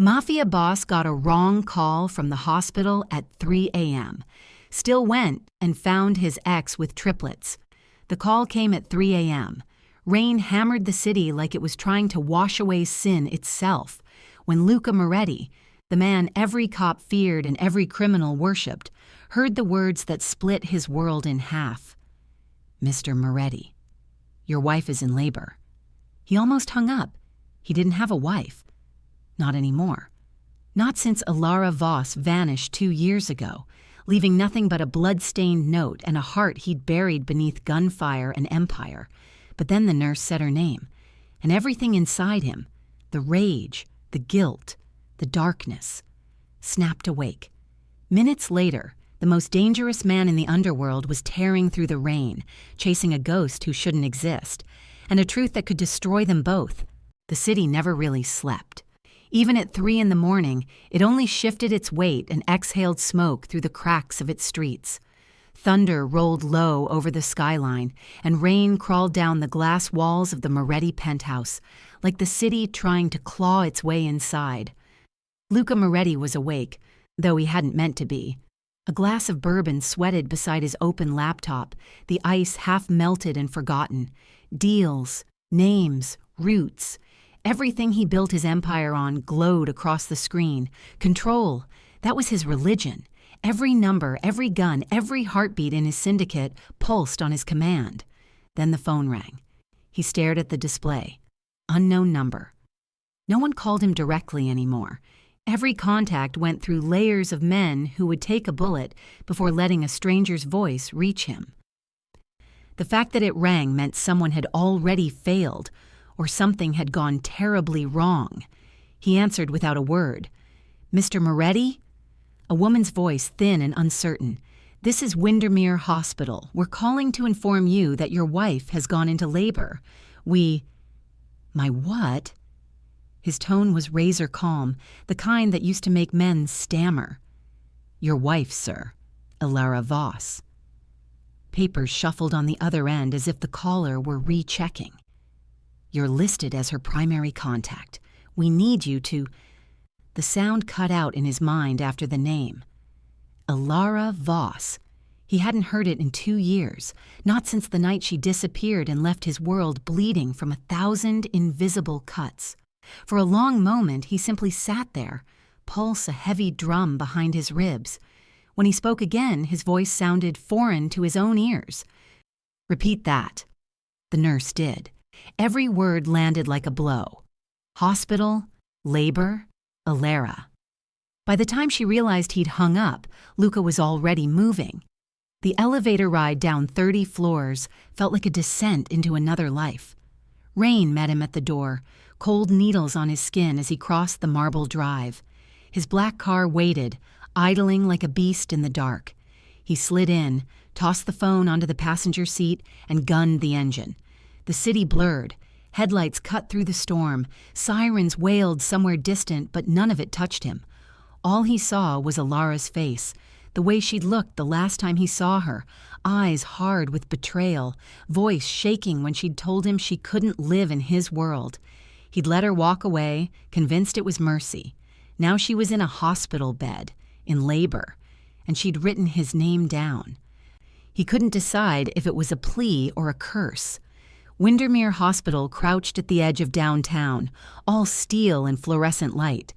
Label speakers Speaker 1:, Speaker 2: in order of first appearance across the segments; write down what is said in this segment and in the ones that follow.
Speaker 1: Mafia boss got a wrong call from the hospital at 3 a.m. Still went and found his ex with triplets. The call came at 3 a.m. Rain hammered the city like it was trying to wash away sin itself, when Luca Moretti, the man every cop feared and every criminal worshipped, heard the words that split his world in half. "Mr. Moretti, your wife is in labor." He almost hung up. He didn't have a wife. Not anymore. Not since Alara Voss vanished 2 years ago, leaving nothing but a blood-stained note and a heart he'd buried beneath gunfire and empire. But then the nurse said her name, and everything inside him, the rage, the guilt, the darkness, snapped awake. Minutes later, the most dangerous man in the underworld was tearing through the rain, chasing a ghost who shouldn't exist, and a truth that could destroy them both. The city never really slept. Even at 3 in the morning, it only shifted its weight and exhaled smoke through the cracks of its streets. Thunder rolled low over the skyline, and rain crawled down the glass walls of the Moretti penthouse, like the city trying to claw its way inside. Luca Moretti was awake, though he hadn't meant to be. A glass of bourbon sweated beside his open laptop, the ice half melted and forgotten. Deals, names, roots. Everything he built his empire on glowed across the screen. Control, that was his religion. Every number, every gun, every heartbeat in his syndicate pulsed on his command. Then the phone rang. He stared at the display. Unknown number. No one called him directly anymore. Every contact went through layers of men who would take a bullet before letting a stranger's voice reach him. The fact that it rang meant someone had already failed, or something had gone terribly wrong. He answered without a word. "Mr. Moretti?" A woman's voice, thin and uncertain. "This is Windermere Hospital. We're calling to inform you that your wife has gone into labor. My what?" His tone was razor calm, the kind that used to make men stammer. "Your wife, sir. Alara Voss." Papers shuffled on the other end as if the caller were rechecking. "You're listed as her primary contact. We need you to—" The sound cut out in his mind after the name. Alara Voss. He hadn't heard it in 2 years, not since the night she disappeared and left his world bleeding from 1,000 invisible cuts. For a long moment, he simply sat there, pulse a heavy drum behind his ribs. When he spoke again, his voice sounded foreign to his own ears. "Repeat that." The nurse did. Every word landed like a blow. Hospital, labor, Alara. By the time she realized he'd hung up, Luca was already moving. The elevator ride down 30 floors felt like a descent into another life. Rain met him at the door, cold needles on his skin as he crossed the marble drive. His black car waited, idling like a beast in the dark. He slid in, tossed the phone onto the passenger seat, and gunned the engine. The city blurred. Headlights cut through the storm. Sirens wailed somewhere distant, but none of it touched him. All he saw was Alara's face, the way she'd looked the last time he saw her, eyes hard with betrayal, voice shaking when she'd told him she couldn't live in his world. He'd let her walk away, convinced it was mercy. Now she was in a hospital bed, in labor, and she'd written his name down. He couldn't decide if it was a plea or a curse. Windermere Hospital crouched at the edge of downtown, all steel and fluorescent light.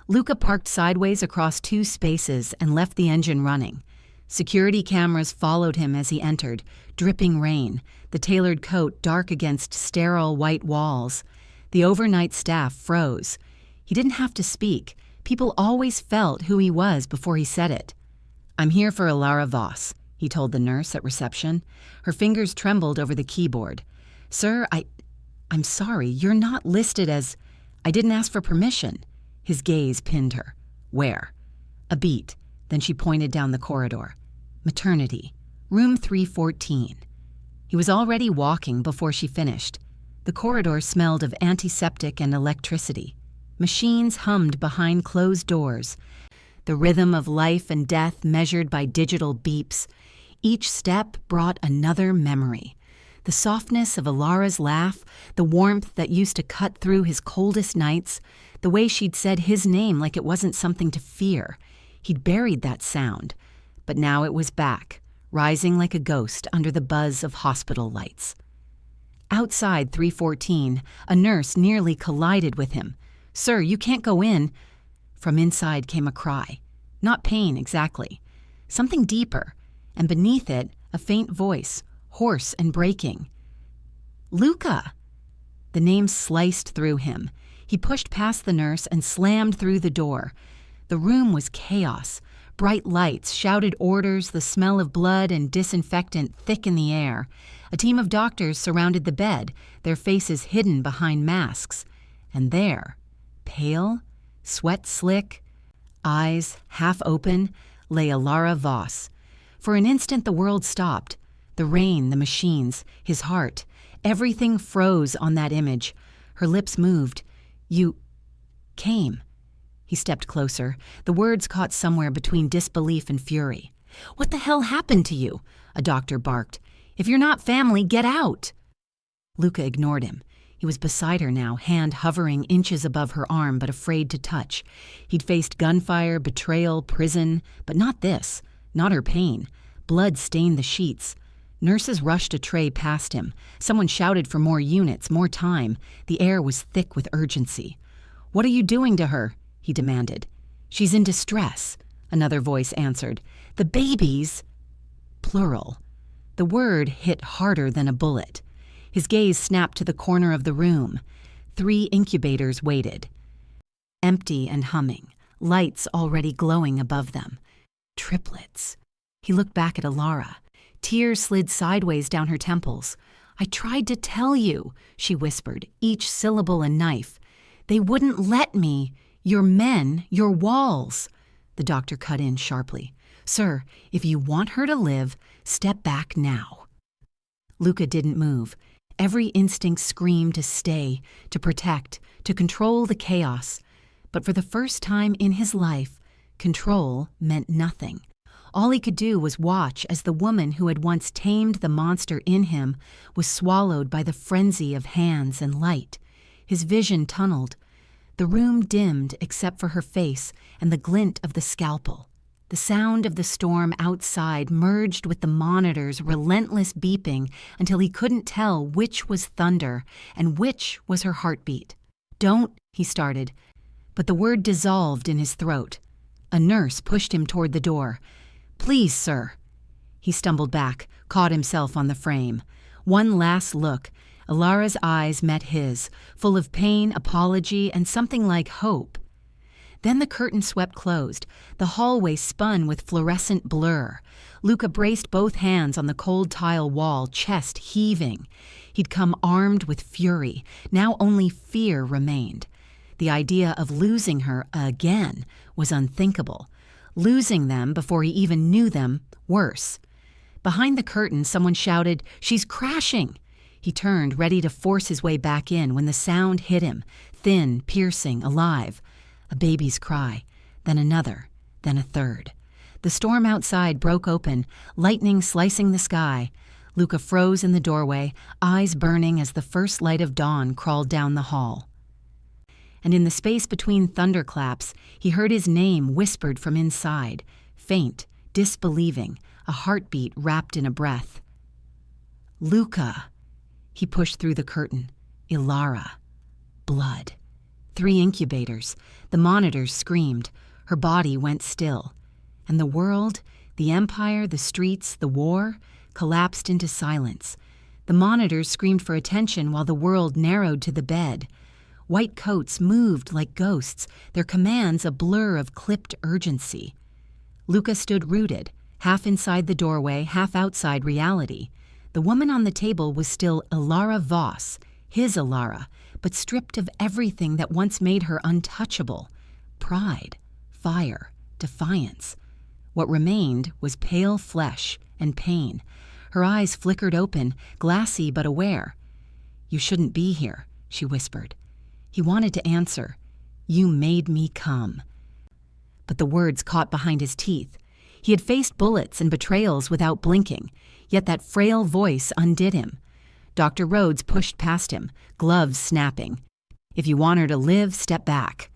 Speaker 1: Luca parked sideways across 2 spaces and left the engine running. Security cameras followed him as he entered, dripping rain, the tailored coat dark against sterile white walls. The overnight staff froze. He didn't have to speak. People always felt who he was before he said it. "I'm here for Alara Voss," he told the nurse at reception. Her fingers trembled over the keyboard. "Sir, I'm sorry, you're not listed as—" "I didn't ask for permission." His gaze pinned her. "Where?" A beat, then she pointed down the corridor. "Maternity, room 314. He was already walking before she finished. The corridor smelled of antiseptic and electricity. Machines hummed behind closed doors. The rhythm of life and death measured by digital beeps. Each step brought another memory. The softness of Alara's laugh, the warmth that used to cut through his coldest nights, the way she'd said his name like it wasn't something to fear. He'd buried that sound, but now it was back, rising like a ghost under the buzz of hospital lights. Outside 314, a nurse nearly collided with him. "Sir, you can't go in." From inside came a cry. Not pain exactly. Something deeper, and beneath it, a faint voice, hoarse and breaking. "Luca!" The name sliced through him. He pushed past the nurse and slammed through the door. The room was chaos. Bright lights, shouted orders, the smell of blood and disinfectant thick in the air. A team of doctors surrounded the bed, their faces hidden behind masks. And there, pale, sweat slick, eyes half open, lay Alara Voss. For an instant the world stopped. The rain, the machines, his heart, everything froze on that image. Her lips moved. "You came." He stepped closer. The words caught somewhere between disbelief and fury. "What the hell happened to you?" a doctor barked. "If you're not family, get out!" Luca ignored him. He was beside her now, hand hovering inches above her arm but afraid to touch. He'd faced gunfire, betrayal, prison, but not this, not her pain. Blood stained the sheets. Nurses rushed a tray past him. Someone shouted for more units, more time. The air was thick with urgency. "What are you doing to her?" he demanded. "She's in distress," another voice answered. "The babies—" Plural. The word hit harder than a bullet. His gaze snapped to the corner of the room. 3 incubators waited. Empty and humming, lights already glowing above them. Triplets. He looked back at Alara. Tears slid sideways down her temples. "I tried to tell you," she whispered, each syllable a knife. "They wouldn't let me. Your men, your walls." The doctor cut in sharply. "Sir, if you want her to live, step back now." Luca didn't move. Every instinct screamed to stay, to protect, to control the chaos. But for the first time in his life, control meant nothing. All he could do was watch as the woman who had once tamed the monster in him was swallowed by the frenzy of hands and light. His vision tunneled. The room dimmed except for her face and the glint of the scalpel. The sound of the storm outside merged with the monitor's relentless beeping until he couldn't tell which was thunder and which was her heartbeat. "Don't," he started, but the word dissolved in his throat. A nurse pushed him toward the door. "Please, sir." He stumbled back, caught himself on the frame. One last look. Alara's eyes met his, full of pain, apology, and something like hope. Then the curtain swept closed. The hallway spun with fluorescent blur. Luca braced both hands on the cold tile wall, chest heaving. He'd come armed with fury. Now only fear remained. The idea of losing her again was unthinkable. Losing them before he even knew them, worse. Behind the curtain, someone shouted, "She's crashing!" He turned, ready to force his way back in when the sound hit him, thin, piercing, alive. A baby's cry, then another, then a third. The storm outside broke open, lightning slicing the sky. Luca froze in the doorway, eyes burning as the first light of dawn crawled down the hall. And in the space between thunderclaps, he heard his name whispered from inside, faint, disbelieving, a heartbeat wrapped in a breath. "Luca!" He pushed through the curtain. Alara. Blood. 3 incubators. The monitors screamed. Her body went still. And the world, the empire, the streets, the war, collapsed into silence. The monitors screamed for attention while the world narrowed to the bed. White coats moved like ghosts, their commands a blur of clipped urgency. Luca stood rooted, half inside the doorway, half outside reality. The woman on the table was still Alara Voss, his Alara, but stripped of everything that once made her untouchable. Pride, fire, defiance. What remained was pale flesh and pain. Her eyes flickered open, glassy but aware. "You shouldn't be here," she whispered. He wanted to answer, "You made me come." But the words caught behind his teeth. He had faced bullets and betrayals without blinking, yet that frail voice undid him. Dr. Rhodes pushed past him, gloves snapping. "If you want her to live, step back."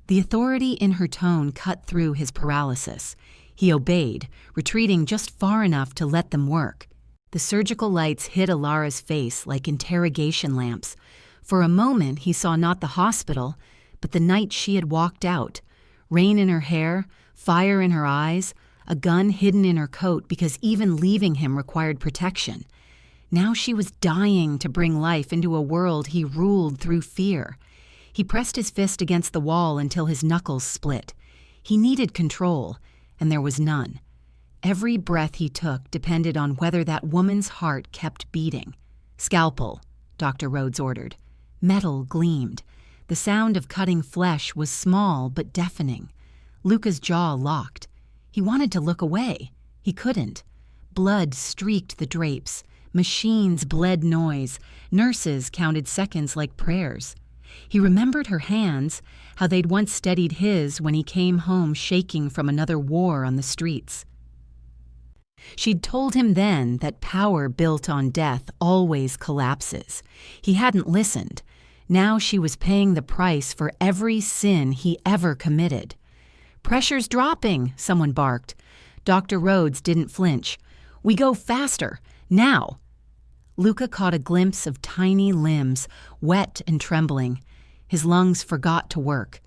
Speaker 1: The authority in her tone cut through his paralysis. He obeyed, retreating just far enough to let them work. The surgical lights hit Alara's face like interrogation lamps. For a moment, he saw not the hospital, but the night she had walked out. Rain in her hair, fire in her eyes, a gun hidden in her coat because even leaving him required protection. Now she was dying to bring life into a world he ruled through fear. He pressed his fist against the wall until his knuckles split. He needed control, and there was none. Every breath he took depended on whether that woman's heart kept beating. "Scalpel," Dr. Rhodes ordered. Metal gleamed. The sound of cutting flesh was small but deafening. Luca's jaw locked. He wanted to look away. He couldn't. Blood streaked the drapes. Machines bled noise. Nurses counted seconds like prayers. He remembered her hands, how they'd once steadied his when he came home shaking from another war on the streets. She'd told him then that power built on death always collapses. He hadn't listened. Now she was paying the price for every sin he ever committed. "Pressure's dropping," someone barked. Dr. Rhodes didn't flinch. "We go faster. Now." Luca caught a glimpse of tiny limbs, wet and trembling. His lungs forgot to work.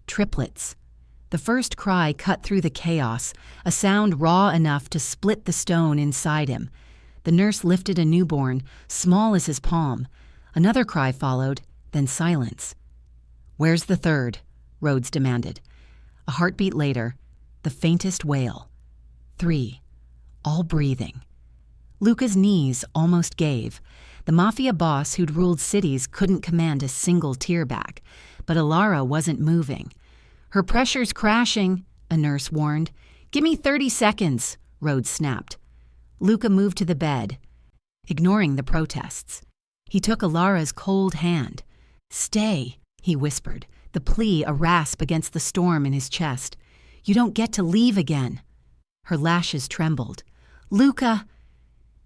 Speaker 1: Triplets. The first cry cut through the chaos, a sound raw enough to split the stone inside him. The nurse lifted a newborn, small as his palm. Another cry followed, then silence. "Where's the third?" Rhodes demanded. A heartbeat later, the faintest wail. 3, all breathing. Luca's knees almost gave. The Mafia boss who'd ruled cities couldn't command a single tear back, but Alara wasn't moving. "Her pressure's crashing," a nurse warned. "Give me 30 seconds, Rhodes snapped. Luca moved to the bed, ignoring the protests. He took Alara's cold hand. "Stay," he whispered, the plea a rasp against the storm in his chest. "You don't get to leave again." Her lashes trembled. "Luca!"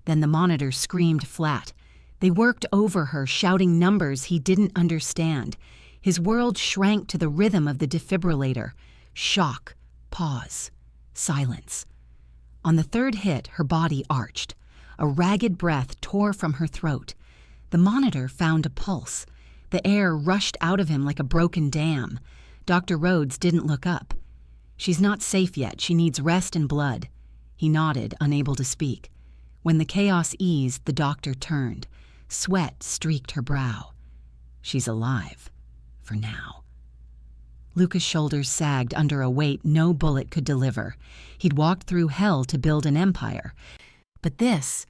Speaker 1: Then the monitor screamed flat. They worked over her, shouting numbers he didn't understand. His world shrank to the rhythm of the defibrillator. Shock. Pause. Silence. On the third hit, her body arched. A ragged breath tore from her throat. The monitor found a pulse. The air rushed out of him like a broken dam. Dr. Rhodes didn't look up. "She's not safe yet. She needs rest and blood." He nodded, unable to speak. When the chaos eased, the doctor turned. Sweat streaked her brow. "She's alive. For now." Luca's shoulders sagged under a weight no bullet could deliver. He'd walked through hell to build an empire. But this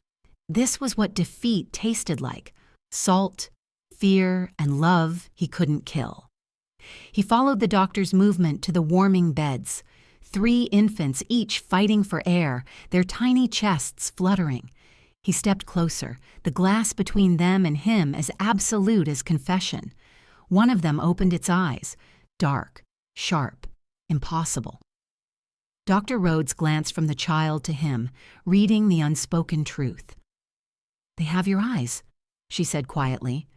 Speaker 1: was what defeat tasted like. Salt, fear, and love he couldn't kill. He followed the doctor's movement to the warming beds. 3 infants, each fighting for air, their tiny chests fluttering. He stepped closer, the glass between them and him as absolute as confession. One of them opened its eyes, dark, sharp, impossible. Dr. Rhodes glanced from the child to him, reading the unspoken truth. "They have your eyes," she said quietly.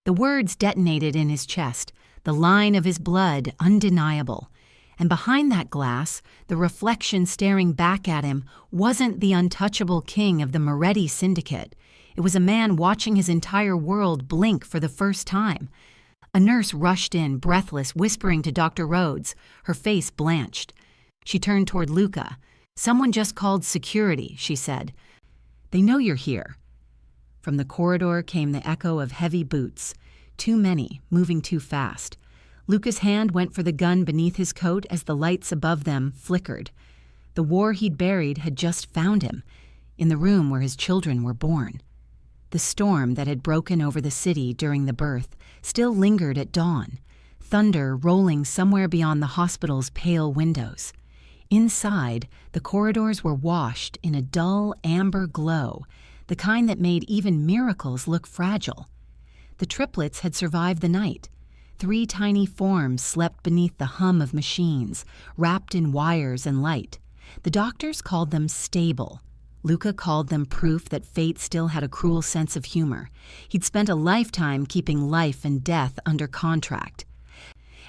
Speaker 1: The words detonated in his chest, the line of his blood undeniable. And behind that glass, the reflection staring back at him wasn't the untouchable king of the Moretti Syndicate. It was a man watching his entire world blink for the first time. A nurse rushed in, breathless, whispering to Dr. Rhodes, her face blanched. She turned toward Luca. "Someone just called security," she said. "They know you're here." From the corridor came the echo of heavy boots. Too many, moving too fast. Luca's hand went for the gun beneath his coat as the lights above them flickered. The war he'd buried had just found him, in the room where his children were born. The storm that had broken over the city during the birth still lingered at dawn, thunder rolling somewhere beyond the hospital's pale windows. Inside, the corridors were washed in a dull amber glow, the kind that made even miracles look fragile. The triplets had survived the night. 3 tiny forms slept beneath the hum of machines, wrapped in wires and light. The doctors called them stable, Luca called them proof that fate still had a cruel sense of humor. He'd spent a lifetime keeping life and death under contract.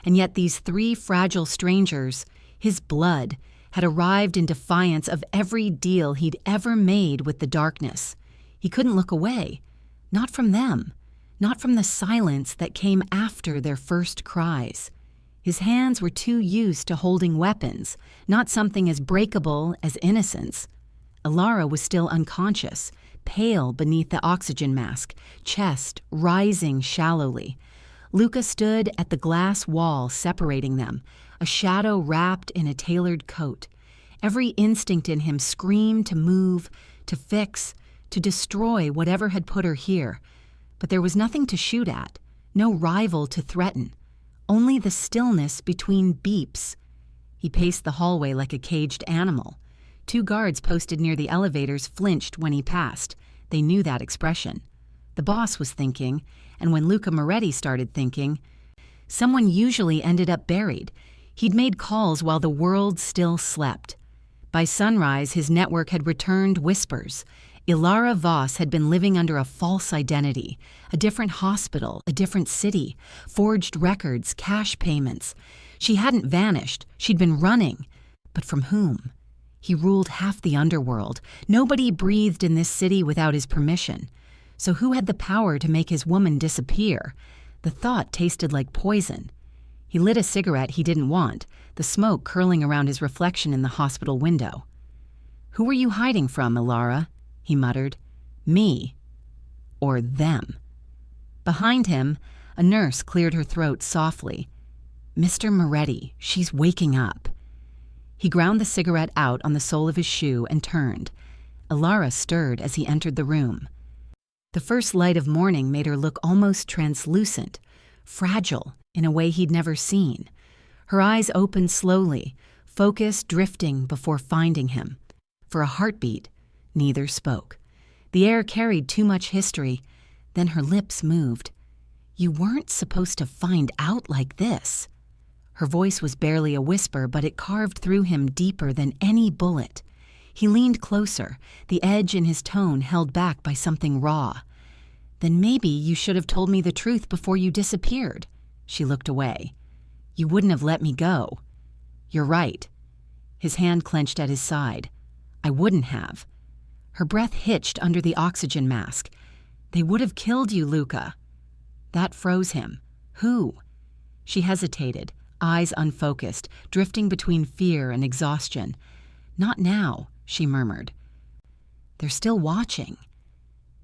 Speaker 1: And yet these three fragile strangers, his blood, had arrived in defiance of every deal he'd ever made with the darkness. He couldn't look away. Not from them. Not from the silence that came after their first cries. His hands were too used to holding weapons, not something as breakable as innocence. Ilara was still unconscious, pale beneath the oxygen mask, chest rising shallowly. Luca stood at the glass wall separating them, a shadow wrapped in a tailored coat. Every instinct in him screamed to move, to fix, to destroy whatever had put her here. But there was nothing to shoot at, no rival to threaten, only the stillness between beeps. He paced the hallway like a caged animal. 2 guards posted near the elevators flinched when he passed. They knew that expression. The boss was thinking, and when Luca Moretti started thinking, someone usually ended up buried. He'd made calls while the world still slept. By sunrise, his network had returned whispers. Ilara Voss had been living under a false identity, a different hospital, a different city, forged records, cash payments. She hadn't vanished. She'd been running. But from whom? He ruled half the underworld. Nobody breathed in this city without his permission. So who had the power to make his woman disappear? The thought tasted like poison. He lit a cigarette he didn't want, the smoke curling around his reflection in the hospital window. "Who were you hiding from, Ilara?" he muttered. "Me. Or them." Behind him, a nurse cleared her throat softly. "Mr. Moretti, she's waking up." He ground the cigarette out on the sole of his shoe and turned. Ilara stirred as he entered the room. The first light of morning made her look almost translucent, fragile in a way he'd never seen. Her eyes opened slowly, focus drifting before finding him. For a heartbeat, neither spoke. The air carried too much history. Then her lips moved. "You weren't supposed to find out like this." Her voice was barely a whisper, but it carved through him deeper than any bullet. He leaned closer, the edge in his tone held back by something raw. "Then maybe you should have told me the truth before you disappeared." She looked away. "You wouldn't have let me go." "You're right." His hand clenched at his side. "I wouldn't have." Her breath hitched under the oxygen mask. "They would have killed you, Luca." That froze him. "Who?" She hesitated, eyes unfocused, drifting between fear and exhaustion. "Not now," she murmured. "They're still watching."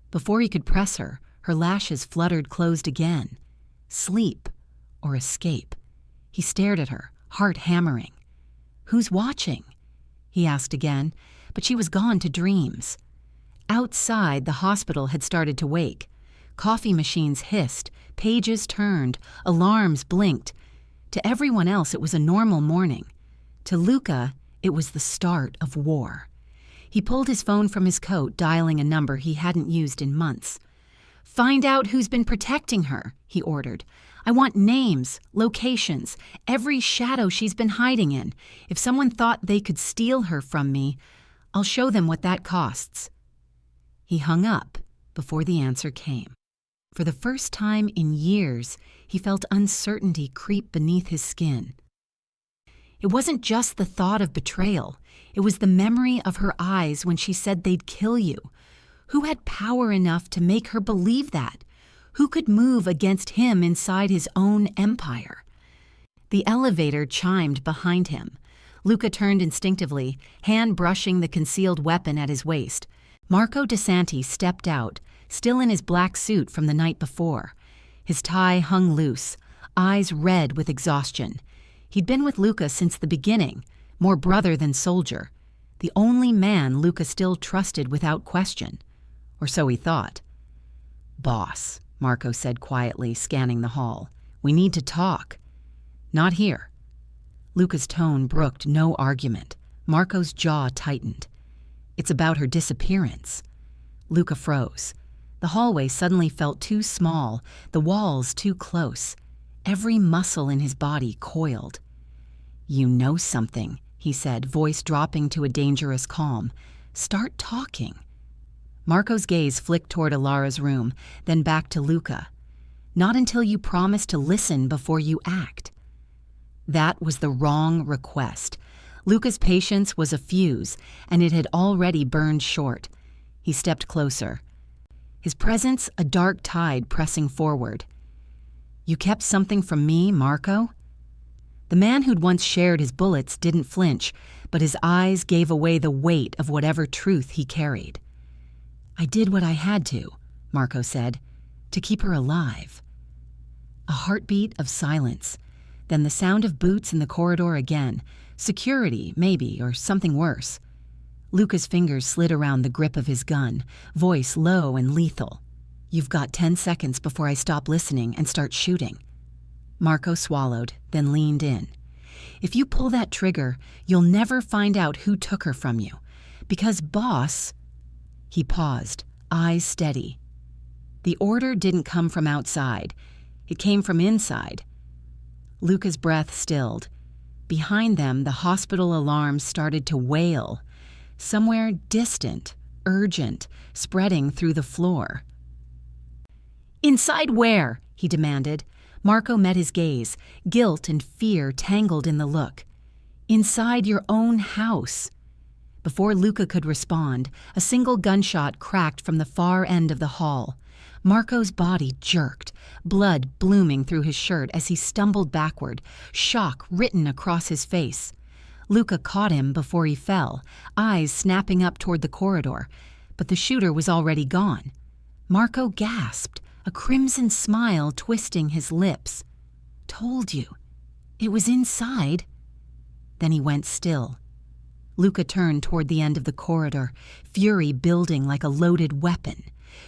Speaker 1: Before he could press her, her lashes fluttered closed again. Sleep or escape? He stared at her, heart hammering. "Who's watching?" he asked again, but she was gone to dreams. Outside, the hospital had started to wake. Coffee machines hissed, pages turned, alarms blinked. To everyone else, it was a normal morning. To Luca, it was the start of war. He pulled his phone from his coat, dialing a number he hadn't used in months. "Find out who's been protecting her," he ordered. "I want names, locations, every shadow she's been hiding in. If someone thought they could steal her from me, I'll show them what that costs." He hung up before the answer came. For the first time in years, he felt uncertainty creep beneath his skin. It wasn't just the thought of betrayal. It was the memory of her eyes when she said they'd kill you. Who had power enough to make her believe that? Who could move against him inside his own empire? The elevator chimed behind him. Luca turned instinctively, hand brushing the concealed weapon at his waist. Marco DeSanti stepped out, still in his black suit from the night before. His tie hung loose, eyes red with exhaustion. He'd been with Luca since the beginning, more brother than soldier. The only man Luca still trusted without question. Or so he thought. "Boss," Marco said quietly, scanning the hall. "We need to talk." "Not here." Luca's tone brooked no argument. Marco's jaw tightened. "It's about her disappearance." Luca froze. The hallway suddenly felt too small, the walls too close. Every muscle in his body coiled. "You know something," he said, voice dropping to a dangerous calm. Start talking. Marco's gaze flicked toward Alara's room, then back to Luca. Not until you promise to listen before you act. That was the wrong request. Luca's patience was a fuse, and it had already burned short. He stepped closer. His presence a dark tide pressing forward. You kept something from me, Marco? The man who'd once shared his bullets didn't flinch, but his eyes gave away the weight of whatever truth he carried. I did what I had to, Marco said, to keep her alive. A heartbeat of silence, then the sound of boots in the corridor again. Security, maybe, or something worse. Luca's fingers slid around the grip of his gun, voice low and lethal. You've got 10 seconds before I stop listening and start shooting. Marco swallowed, then leaned in. If you pull that trigger, you'll never find out who took her from you. Because boss... He paused, eyes steady. The order didn't come from outside. It came from inside. Luca's breath stilled. Behind them, the hospital alarms started to wail. Somewhere distant, urgent, spreading through the floor. Inside where? He demanded. Marco met his gaze, guilt and fear tangled in the look. Inside your own house. Before Luca could respond, a single gunshot cracked from the far end of the hall. Marco's body jerked, blood blooming through his shirt as he stumbled backward, shock written across his face. Luca caught him before he fell, eyes snapping up toward the corridor, but the shooter was already gone. Marco gasped, a crimson smile twisting his lips. Told you. It was inside. Then he went still. Luca turned toward the end of the corridor, fury building like a loaded weapon.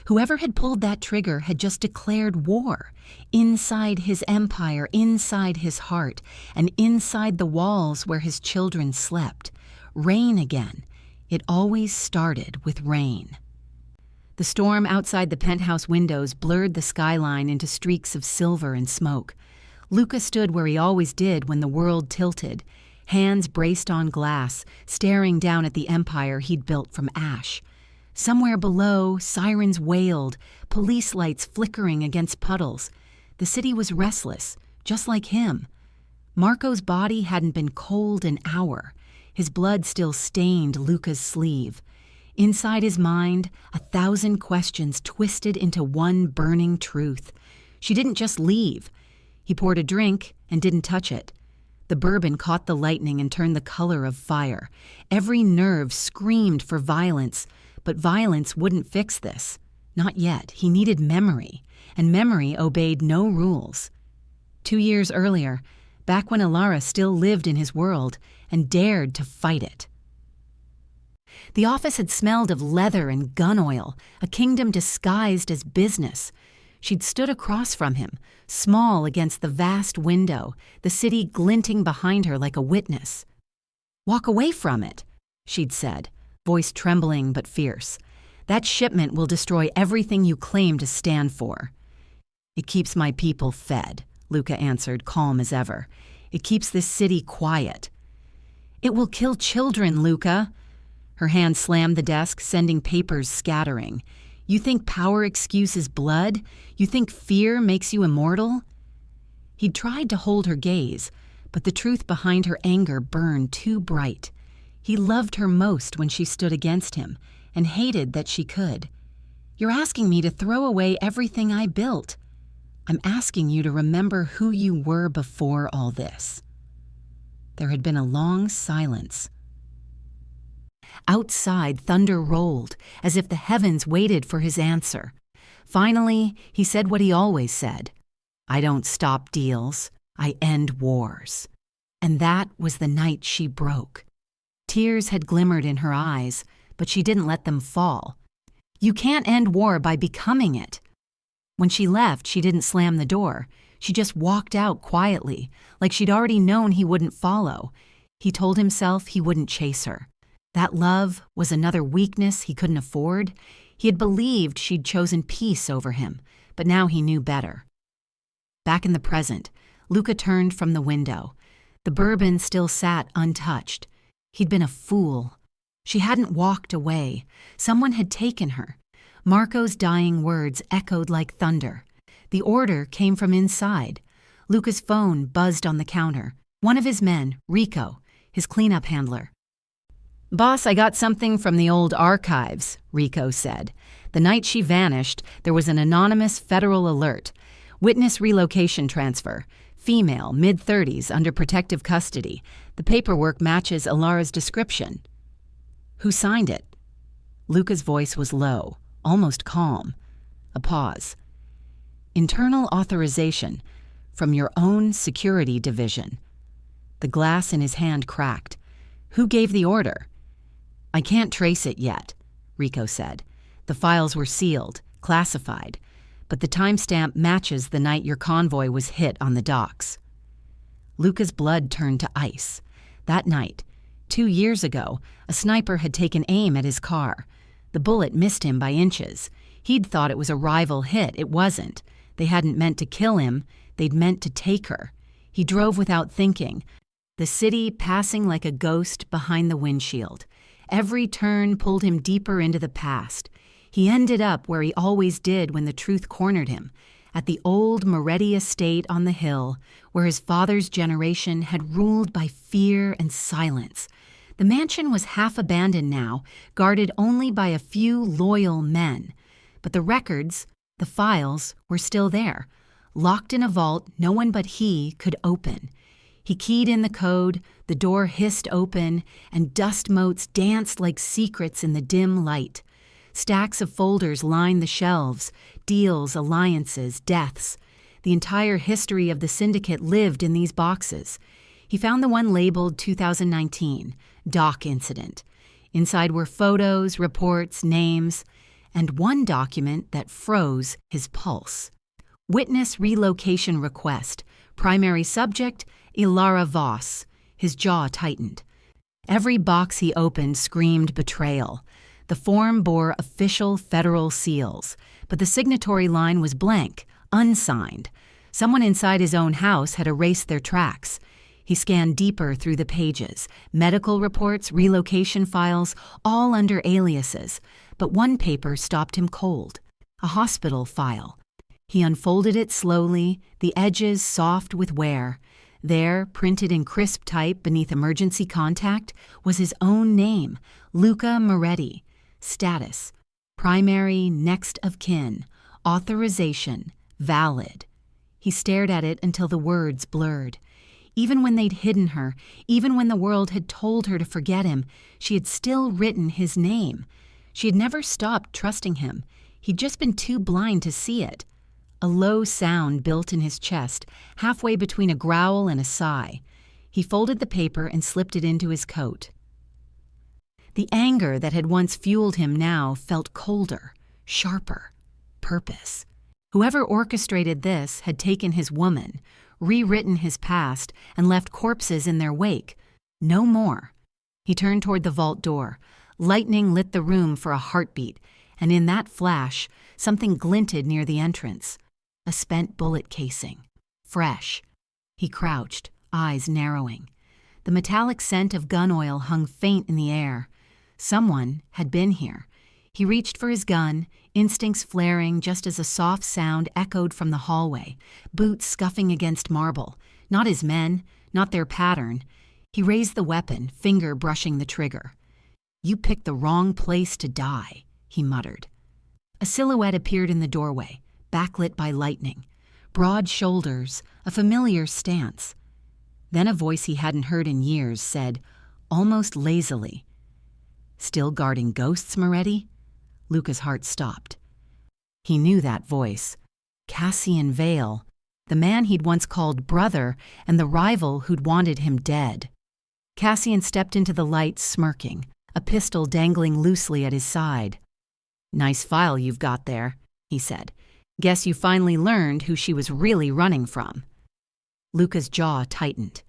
Speaker 1: Whoever had pulled that trigger had just declared war, inside his empire, inside his heart, and inside the walls where his children slept. Rain again. It always started with rain. The storm outside the penthouse windows blurred the skyline into streaks of silver and smoke. Luca stood where he always did when the world tilted, hands braced on glass, staring down at the empire he'd built from ash. Somewhere below, sirens wailed, police lights flickering against puddles. The city was restless, just like him. Marco's body hadn't been cold an hour. His blood still stained Luca's sleeve. Inside his mind, 1,000 questions twisted into one burning truth. She didn't just leave. He poured a drink and didn't touch it. The bourbon caught the lightning and turned the color of fire. Every nerve screamed for violence, but violence wouldn't fix this. Not yet. He needed memory, and memory obeyed no rules. 2 years earlier, back when Alara still lived in his world and dared to fight it. The office had smelled of leather and gun oil, a kingdom disguised as business. She'd stood across from him, small against the vast window, the city glinting behind her like a witness. "Walk away from it," she'd said, voice trembling but fierce. "That shipment will destroy everything you claim to stand for." "It keeps my people fed," Luca answered, calm as ever. "It keeps this city quiet." "It will kill children, Luca." Her hand slammed the desk, sending papers scattering. "You think power excuses blood? You think fear makes you immortal?" He'd tried to hold her gaze, but the truth behind her anger burned too bright. He loved her most when she stood against him, and hated that she could. "You're asking me to throw away everything I built. I'm asking you to remember who you were before all this." There had been a long silence. Outside, thunder rolled, as if the heavens waited for his answer. Finally, he said what he always said. "I don't stop deals. I end wars." And that was the night she broke. Tears had glimmered in her eyes, but she didn't let them fall. You can't end war by becoming it. When she left, she didn't slam the door. She just walked out quietly, like she'd already known he wouldn't follow. He told himself he wouldn't chase her. That love was another weakness he couldn't afford. He had believed she'd chosen peace over him, but now he knew better. Back in the present, Luca turned from the window. The bourbon still sat untouched. He'd been a fool. She hadn't walked away. Someone had taken her. Marco's dying words echoed like thunder. The order came from inside. Luca's phone buzzed on the counter. One of his men, Rico, his cleanup handler. "Boss, I got something from the old archives," Rico said. The night she vanished, there was an anonymous federal alert. Witness relocation transfer. Female, mid-30s, under protective custody. The paperwork matches Ilara's description. "Who signed it?" Luca's voice was low, almost calm. A pause. "Internal authorization from your own security division." The glass in his hand cracked. "Who gave the order?" "I can't trace it yet," Rico said. "The files were sealed, classified, but the timestamp matches the night your convoy was hit on the docks." Luca's blood turned to ice. That night, 2 years ago, a sniper had taken aim at his car. The bullet missed him by inches. He'd thought it was a rival hit. It wasn't. They hadn't meant to kill him. They'd meant to take her. He drove without thinking, the city passing like a ghost behind the windshield. Every turn pulled him deeper into the past. He ended up where he always did when the truth cornered him, at the old Moretti estate on the hill, where his father's generation had ruled by fear and silence. The mansion was half abandoned now, guarded only by a few loyal men. But the records, the files, were still there, locked in a vault no one but he could open. He keyed in the code, the door hissed open, and dust motes danced like secrets in the dim light. Stacks of folders lined the shelves, deals, alliances, deaths. The entire history of the syndicate lived in these boxes. He found the one labeled 2019, Dock Incident. Inside were photos, reports, names, and one document that froze his pulse. Witness relocation request. Primary subject, Ilara Voss. His jaw tightened. Every box he opened screamed betrayal. The form bore official federal seals, but the signatory line was blank, unsigned. Someone inside his own house had erased their tracks. He scanned deeper through the pages, medical reports, relocation files, all under aliases. But one paper stopped him cold, a hospital file. He unfolded it slowly, the edges soft with wear. There, printed in crisp type beneath emergency contact, was his own name, Luca Moretti. Status: primary next of kin. Authorization: valid. He stared at it until the words blurred. Even when they'd hidden her, even when the world had told her to forget him, she had still written his name. She had never stopped trusting him. He'd just been too blind to see it. A low sound built in his chest, halfway between a growl and a sigh. He folded the paper and slipped it into his coat. The anger that had once fueled him now felt colder, sharper. Purpose. Whoever orchestrated this had taken his woman, rewritten his past, and left corpses in their wake. No more. He turned toward the vault door. Lightning lit the room for a heartbeat, and in that flash, something glinted near the entrance. A spent bullet casing. Fresh. He crouched, eyes narrowing. The metallic scent of gun oil hung faint in the air. Someone had been here. He reached for his gun, instincts flaring just as a soft sound echoed from the hallway, boots scuffing against marble. Not his men, not their pattern. He raised the weapon, finger brushing the trigger. "You picked the wrong place to die," he muttered. A silhouette appeared in the doorway, backlit by lightning. Broad shoulders, a familiar stance. Then a voice he hadn't heard in years said, almost lazily, "Still guarding ghosts, Moretti?" Luca's heart stopped. He knew that voice. Cassian Vale, the man he'd once called brother and the rival who'd wanted him dead. Cassian stepped into the light, smirking, a pistol dangling loosely at his side. "Nice file you've got there," he said. "Guess you finally learned who she was really running from." Luca's jaw tightened.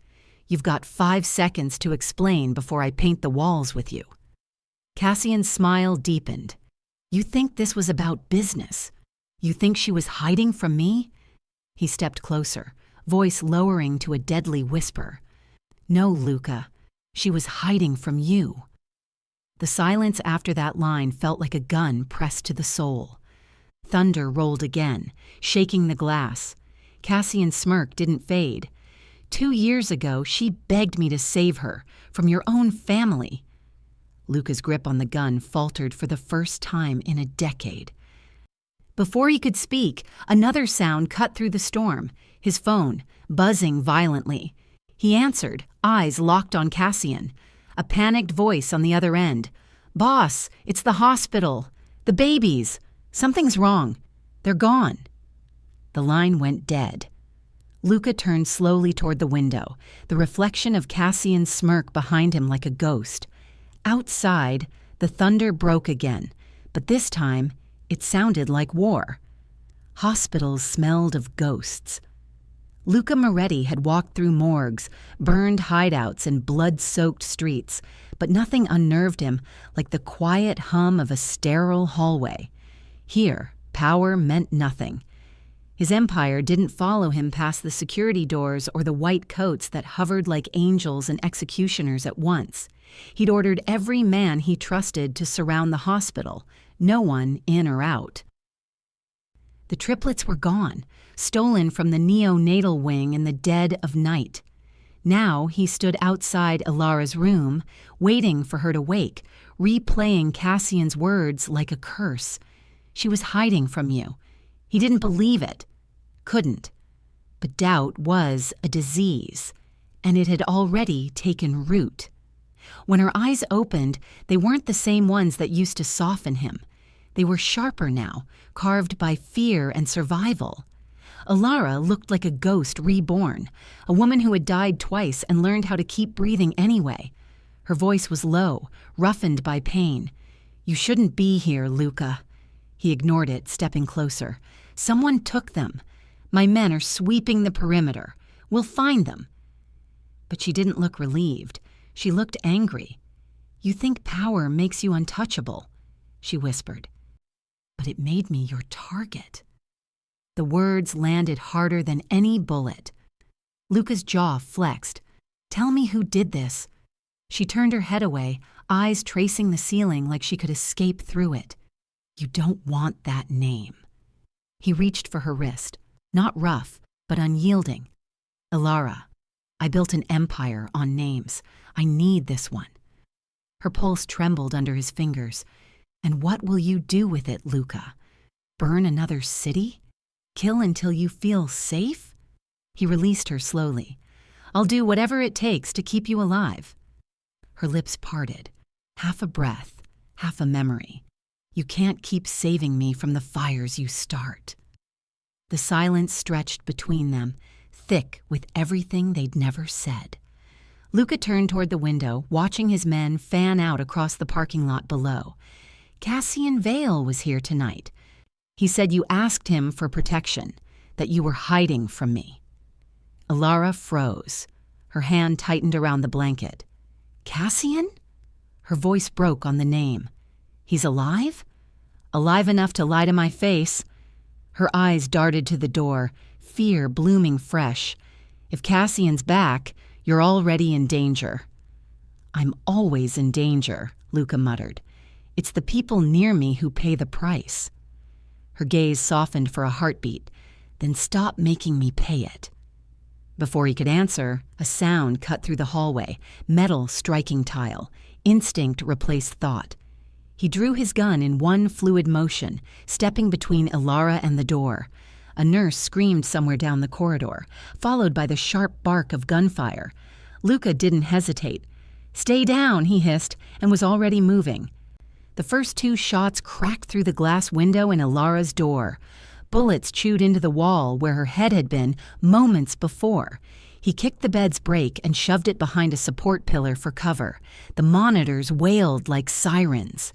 Speaker 1: "You've got 5 seconds to explain before I paint the walls with you." Cassian's smile deepened. "You think this was about business? You think she was hiding from me?" He stepped closer, voice lowering to a deadly whisper. "No, Luca. She was hiding from you." The silence after that line felt like a gun pressed to the soul. Thunder rolled again, shaking the glass. Cassian's smirk didn't fade. 2 years ago, she begged me to save her, from your own family. Luca's grip on the gun faltered for the first time in a decade. Before he could speak, another sound cut through the storm, his phone, buzzing violently. He answered, eyes locked on Cassian. A panicked voice on the other end. "Boss, it's the hospital. The babies. Something's wrong. They're gone." The line went dead. Luca turned slowly toward the window, the reflection of Cassian's smirk behind him like a ghost. Outside, the thunder broke again, but this time it sounded like war. Hospitals smelled of ghosts. Luca Moretti had walked through morgues, burned hideouts, and blood-soaked streets, but nothing unnerved him like the quiet hum of a sterile hallway. Here, power meant nothing. His empire didn't follow him past the security doors or the white coats that hovered like angels and executioners at once. He'd ordered every man he trusted to surround the hospital, no one in or out. The triplets were gone, stolen from the neonatal wing in the dead of night. Now he stood outside Ilara's room, waiting for her to wake, replaying Cassian's words like a curse. She was hiding from you. He didn't believe it. Couldn't. But doubt was a disease, and it had already taken root. When her eyes opened, they weren't the same ones that used to soften him. They were sharper now, carved by fear and survival. Ilara looked like a ghost reborn, a woman who had died twice and learned how to keep breathing anyway. Her voice was low, roughened by pain. "You shouldn't be here, Luca." He ignored it, stepping closer. "Someone took them. My men are sweeping the perimeter. We'll find them." But she didn't look relieved. She looked angry. "You think power makes you untouchable," she whispered. "But it made me your target." The words landed harder than any bullet. Luca's jaw flexed. "Tell me who did this." She turned her head away, eyes tracing the ceiling like she could escape through it. "You don't want that name." He reached for her wrist, not rough, but unyielding. "Ilara, I built an empire on names. I need this one." Her pulse trembled under his fingers. "And what will you do with it, Luca? Burn another city? Kill until you feel safe?" He released her slowly. "I'll do whatever it takes to keep you alive." Her lips parted, half a breath, half a memory. "You can't keep saving me from the fires you start." The silence stretched between them, thick with everything they'd never said. Luca turned toward the window, watching his men fan out across the parking lot below. "Cassian Vale was here tonight. He said you asked him for protection, that you were hiding from me." Ilara froze. Her hand tightened around the blanket. "Cassian?" Her voice broke on the name. "He's alive?" "Alive enough to lie to my face." Her eyes darted to the door, fear blooming fresh. "If Cassian's back, you're already in danger." "I'm always in danger," Luca muttered. "It's the people near me who pay the price." Her gaze softened for a heartbeat. "Then stop making me pay it." Before he could answer, a sound cut through the hallway, metal striking tile. Instinct replaced thought. He drew his gun in one fluid motion, stepping between Ilara and the door. A nurse screamed somewhere down the corridor, followed by the sharp bark of gunfire. Luca didn't hesitate. "Stay down," he hissed, and was already moving. The first 2 shots cracked through the glass window in Ilara's door. Bullets chewed into the wall where her head had been moments before. He kicked the bed's brake and shoved it behind a support pillar for cover. The monitors wailed like sirens.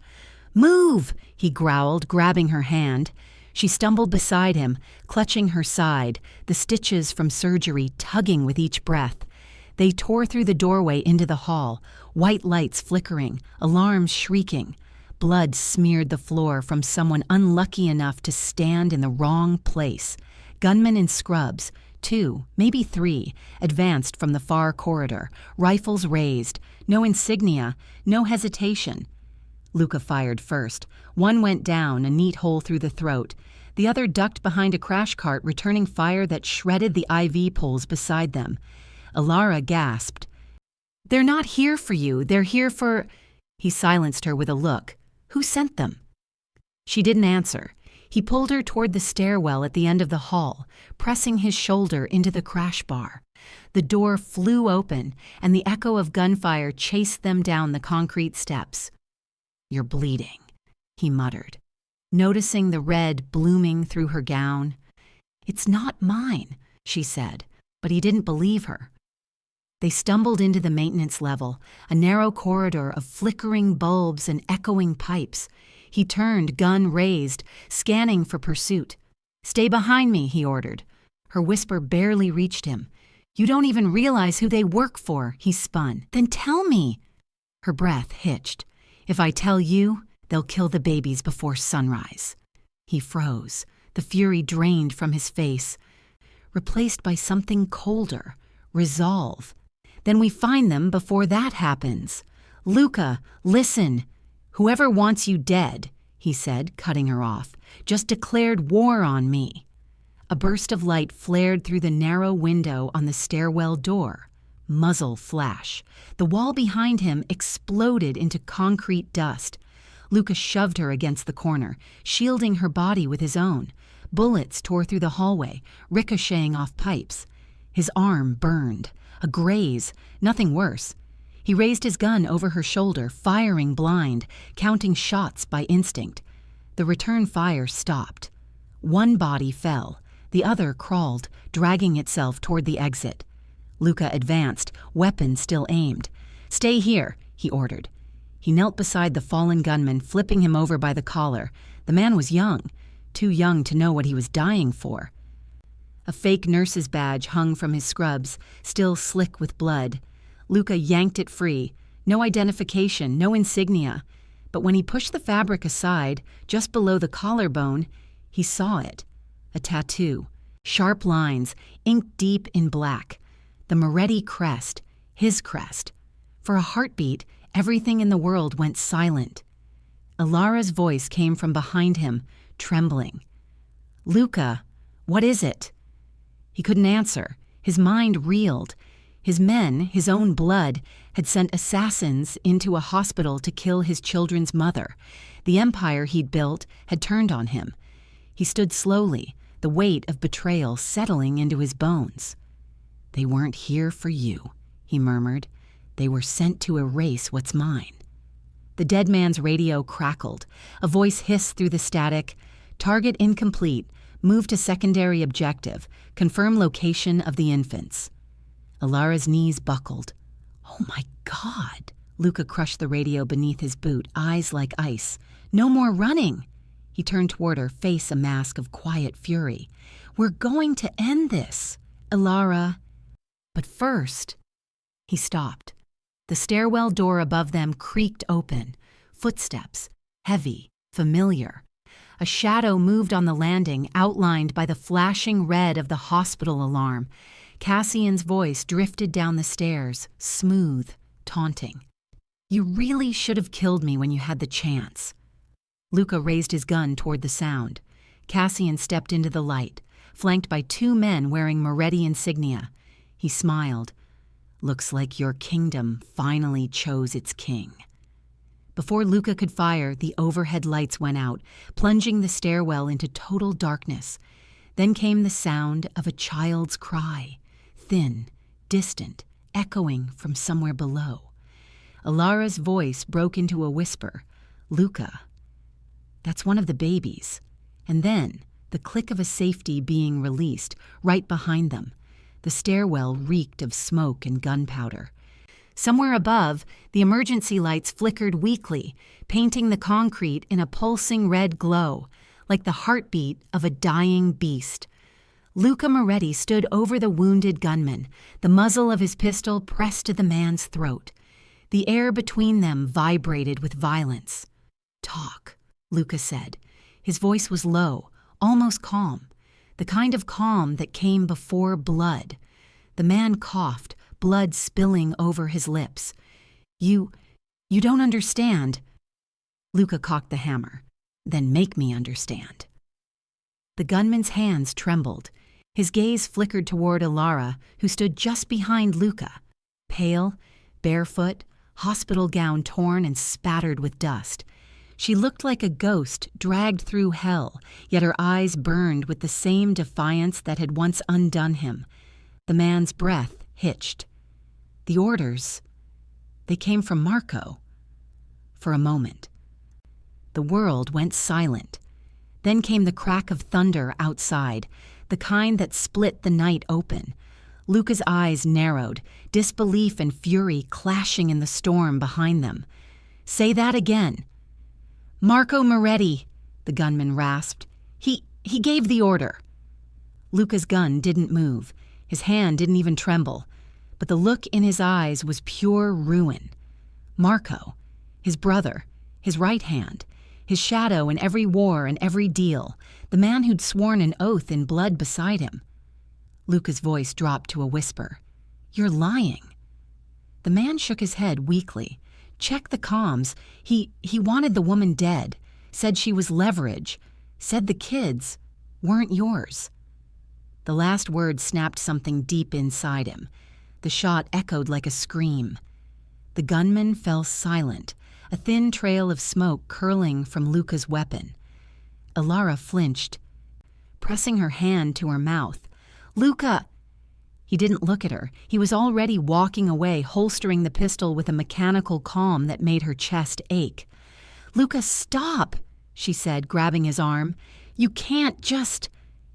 Speaker 1: "Move!" he growled, grabbing her hand. She stumbled beside him, clutching her side, the stitches from surgery tugging with each breath. They tore through the doorway into the hall, white lights flickering, alarms shrieking. Blood smeared the floor from someone unlucky enough to stand in the wrong place. Gunmen in scrubs, 2, maybe 3, advanced from the far corridor, rifles raised, no insignia, no hesitation. Luca fired first. One went down, a neat hole through the throat. The other ducked behind a crash cart, returning fire that shredded the IV poles beside them. Alara gasped. "They're not here for you. They're here for—" He silenced her with a look. "Who sent them?" She didn't answer. He pulled her toward the stairwell at the end of the hall, pressing his shoulder into the crash bar. The door flew open, and the echo of gunfire chased them down the concrete steps. "You're bleeding," he muttered, noticing the red blooming through her gown. "It's not mine," she said, but he didn't believe her. They stumbled into the maintenance level, a narrow corridor of flickering bulbs and echoing pipes. He turned, gun raised, scanning for pursuit. "Stay behind me," he ordered. Her whisper barely reached him. "You don't even realize who they work for," he spun. "Then tell me." Her breath hitched. "If I tell you, they'll kill the babies before sunrise." He froze, the fury drained from his face, replaced by something colder, resolve. "Then we find them before that happens. Luca, listen. Whoever wants you dead," he said, cutting her off, "just declared war on me." A burst of light flared through the narrow window on the stairwell door. Muzzle flash. The wall behind him exploded into concrete dust. Luca shoved her against the corner, shielding her body with his own. Bullets tore through the hallway, ricocheting off pipes. His arm burned. A graze, nothing worse. He raised his gun over her shoulder, firing blind, counting shots by instinct. The return fire stopped. One body fell. The other crawled, dragging itself toward the exit. Luca advanced, weapon still aimed. "Stay here," he ordered. He knelt beside the fallen gunman, flipping him over by the collar. The man was young, too young to know what he was dying for. A fake nurse's badge hung from his scrubs, still slick with blood. Luca yanked it free. No identification, no insignia. But when he pushed the fabric aside, just below the collarbone, he saw it. A tattoo. Sharp lines, inked deep in black. The Moretti crest, his crest. For a heartbeat, everything in the world went silent. Alara's voice came from behind him, trembling. "Luca, what is it?" He couldn't answer. His mind reeled. His men, his own blood, had sent assassins into a hospital to kill his children's mother. The empire he'd built had turned on him. He stood slowly, the weight of betrayal settling into his bones. "They weren't here for you," he murmured. "They were sent to erase what's mine." The dead man's radio crackled. A voice hissed through the static. "Target incomplete. Move to secondary objective. Confirm location of the infants." Alara's knees buckled. "Oh my God!" Luca crushed the radio beneath his boot, eyes like ice. "No more running!" He turned toward her, face a mask of quiet fury. "We're going to end this, Alara. But first—" He stopped. The stairwell door above them creaked open. Footsteps, heavy, familiar. A shadow moved on the landing, outlined by the flashing red of the hospital alarm. Cassian's voice drifted down the stairs, smooth, taunting. "You really should have killed me when you had the chance." Luca raised his gun toward the sound. Cassian stepped into the light, flanked by two men wearing Moretti insignia. He smiled. "Looks like your kingdom finally chose its king." Before Luca could fire, the overhead lights went out, plunging the stairwell into total darkness. Then came the sound of a child's cry, thin, distant, echoing from somewhere below. Alara's voice broke into a whisper. "Luca, that's one of the babies." And then, the click of a safety being released, right behind them. The stairwell reeked of smoke and gunpowder. Somewhere above, the emergency lights flickered weakly, painting the concrete in a pulsing red glow, like the heartbeat of a dying beast. Luca Moretti stood over the wounded gunman, the muzzle of his pistol pressed to the man's throat. The air between them vibrated with violence. "Talk," Luca said. His voice was low, almost calm, the kind of calm that came before blood. The man coughed, blood spilling over his lips. You don't understand." Luca cocked the hammer. Then make me understand. The gunman's hands trembled. His gaze flickered toward Alara, who stood just behind Luca, pale, barefoot, hospital gown torn and spattered with dust. She looked like a ghost dragged through hell, yet her eyes burned with the same defiance that had once undone him. The man's breath hitched. The orders, they came from Marco. For a moment, the world went silent. Then came the crack of thunder outside, the kind that split the night open. Luca's eyes narrowed, disbelief and fury clashing in the storm behind them. Say that again. Marco Moretti, the gunman rasped. He gave the order. Luca's gun didn't move. His hand didn't even tremble. But the look in his eyes was pure ruin. Marco, his brother, his right hand, his shadow in every war and every deal, the man who'd sworn an oath in blood beside him. Luca's voice dropped to a whisper. You're lying. The man shook his head weakly. Check the comms. He wanted the woman dead, said she was leverage, said the kids weren't yours. The last word snapped something deep inside him. The shot echoed like a scream. The gunman fell silent, a thin trail of smoke curling from Luca's weapon. Alara flinched, pressing her hand to her mouth. Luca! He didn't look at her. He was already walking away, holstering the pistol with a mechanical calm that made her chest ache. Luca, stop, she said, grabbing his arm. You can't just...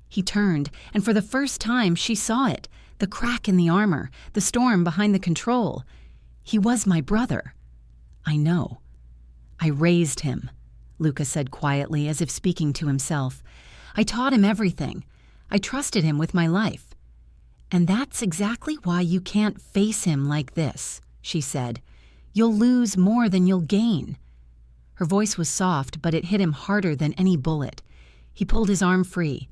Speaker 1: He turned, and for the first time she saw it, the crack in the armor, the storm behind the control. He was my brother. I know. I raised him, Luca said quietly, as if speaking to himself. I taught him everything. I trusted him with my life. And that's exactly why you can't face him like this, she said. You'll lose more than you'll gain. Her voice was soft, but it hit him harder than any bullet. He pulled his arm free.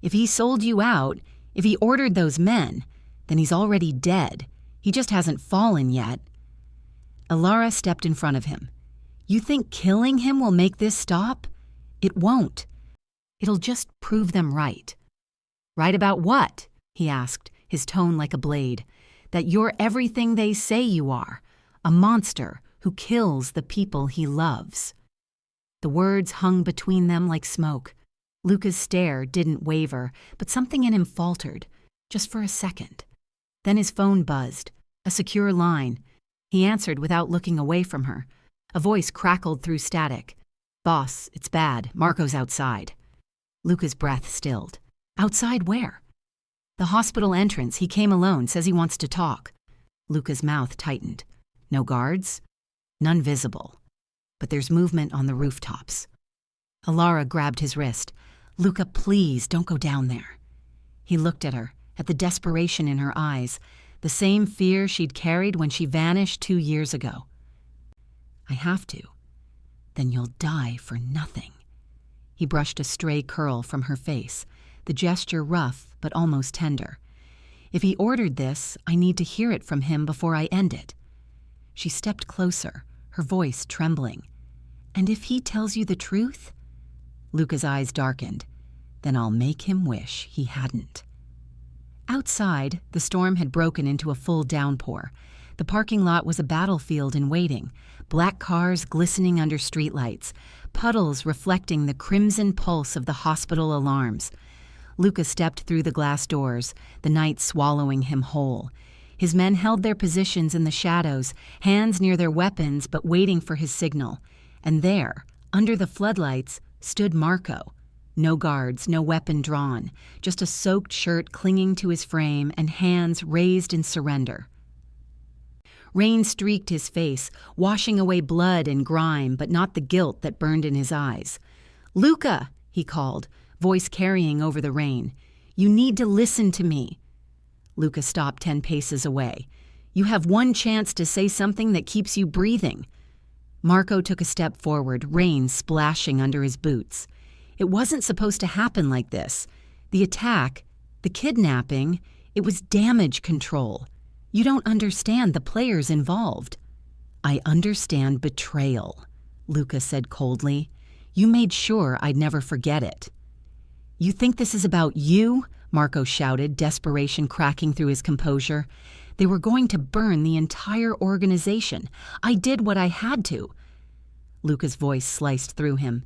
Speaker 1: If he sold you out, if he ordered those men, then he's already dead. He just hasn't fallen yet. Alara stepped in front of him. You think killing him will make this stop? It won't. It'll just prove them right. Right about what? He asked, his tone like a blade. That you're everything they say you are, a monster who kills the people he loves. The words hung between them like smoke. Luca's stare didn't waver, but something in him faltered, just for a second. Then his phone buzzed, a secure line. He answered without looking away from her. A voice crackled through static. Boss, it's bad. Marco's outside. Luca's breath stilled. Outside where? The hospital entrance. He came alone, says he wants to talk. Luca's mouth tightened. No guards? None visible. But there's movement on the rooftops. Alara grabbed his wrist. Luca, please, don't go down there. He looked at her, at the desperation in her eyes, the same fear she'd carried when she vanished 2 years ago. I have to. Then you'll die for nothing. He brushed a stray curl from her face, the gesture rough but almost tender. If he ordered this, I need to hear it from him before I end it. She stepped closer, her voice trembling. And if he tells you the truth? Luca's eyes darkened. Then I'll make him wish he hadn't. Outside, the storm had broken into a full downpour. The parking lot was a battlefield in waiting, black cars glistening under streetlights, puddles reflecting the crimson pulse of the hospital alarms. Luca stepped through the glass doors, the night swallowing him whole. His men held their positions in the shadows, hands near their weapons but waiting for his signal. And there, under the floodlights, stood Marco. No guards, no weapon drawn, just a soaked shirt clinging to his frame and hands raised in surrender. Rain streaked his face, washing away blood and grime, but not the guilt that burned in his eyes. Luca, he called, voice carrying over the rain. You need to listen to me. Luca stopped 10 paces away. You have one chance to say something that keeps you breathing. Marco took a step forward, rain splashing under his boots. It wasn't supposed to happen like this. The attack, the kidnapping, it was damage control. You don't understand the players involved. I understand betrayal, Luca said coldly. "You made sure I'd never forget it." "You think this is about you?" Marco shouted, desperation cracking through his composure. "They were going to burn the entire organization. I did what I had to." Luca's voice sliced through him.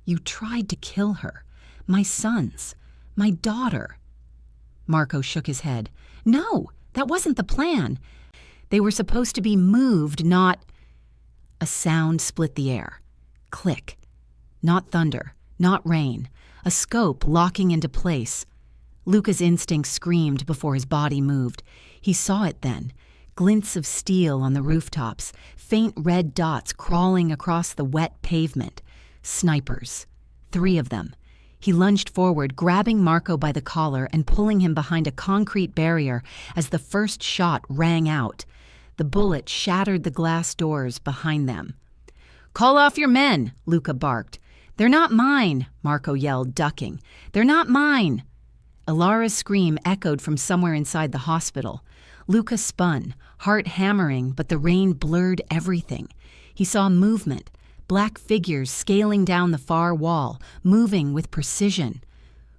Speaker 1: "You tried to kill her. My sons. My daughter." Marco shook his head. "No, that wasn't the plan. They were supposed to be moved, not—" A sound split the air. Click. Not thunder, not rain. A scope locking into place. Luca's instinct screamed before his body moved. He saw it then. Glints of steel on the rooftops, faint red dots crawling across the wet pavement. Snipers. 3 of them. He lunged forward, grabbing Marco by the collar and pulling him behind a concrete barrier as the first shot rang out. The bullet shattered the glass doors behind them. "Call off your men," Luca barked. "They're not mine," Marco yelled, ducking. "They're not mine." Ilara's scream echoed from somewhere inside the hospital. Luca spun, heart hammering, but the rain blurred everything. He saw movement, black figures scaling down the far wall, moving with precision.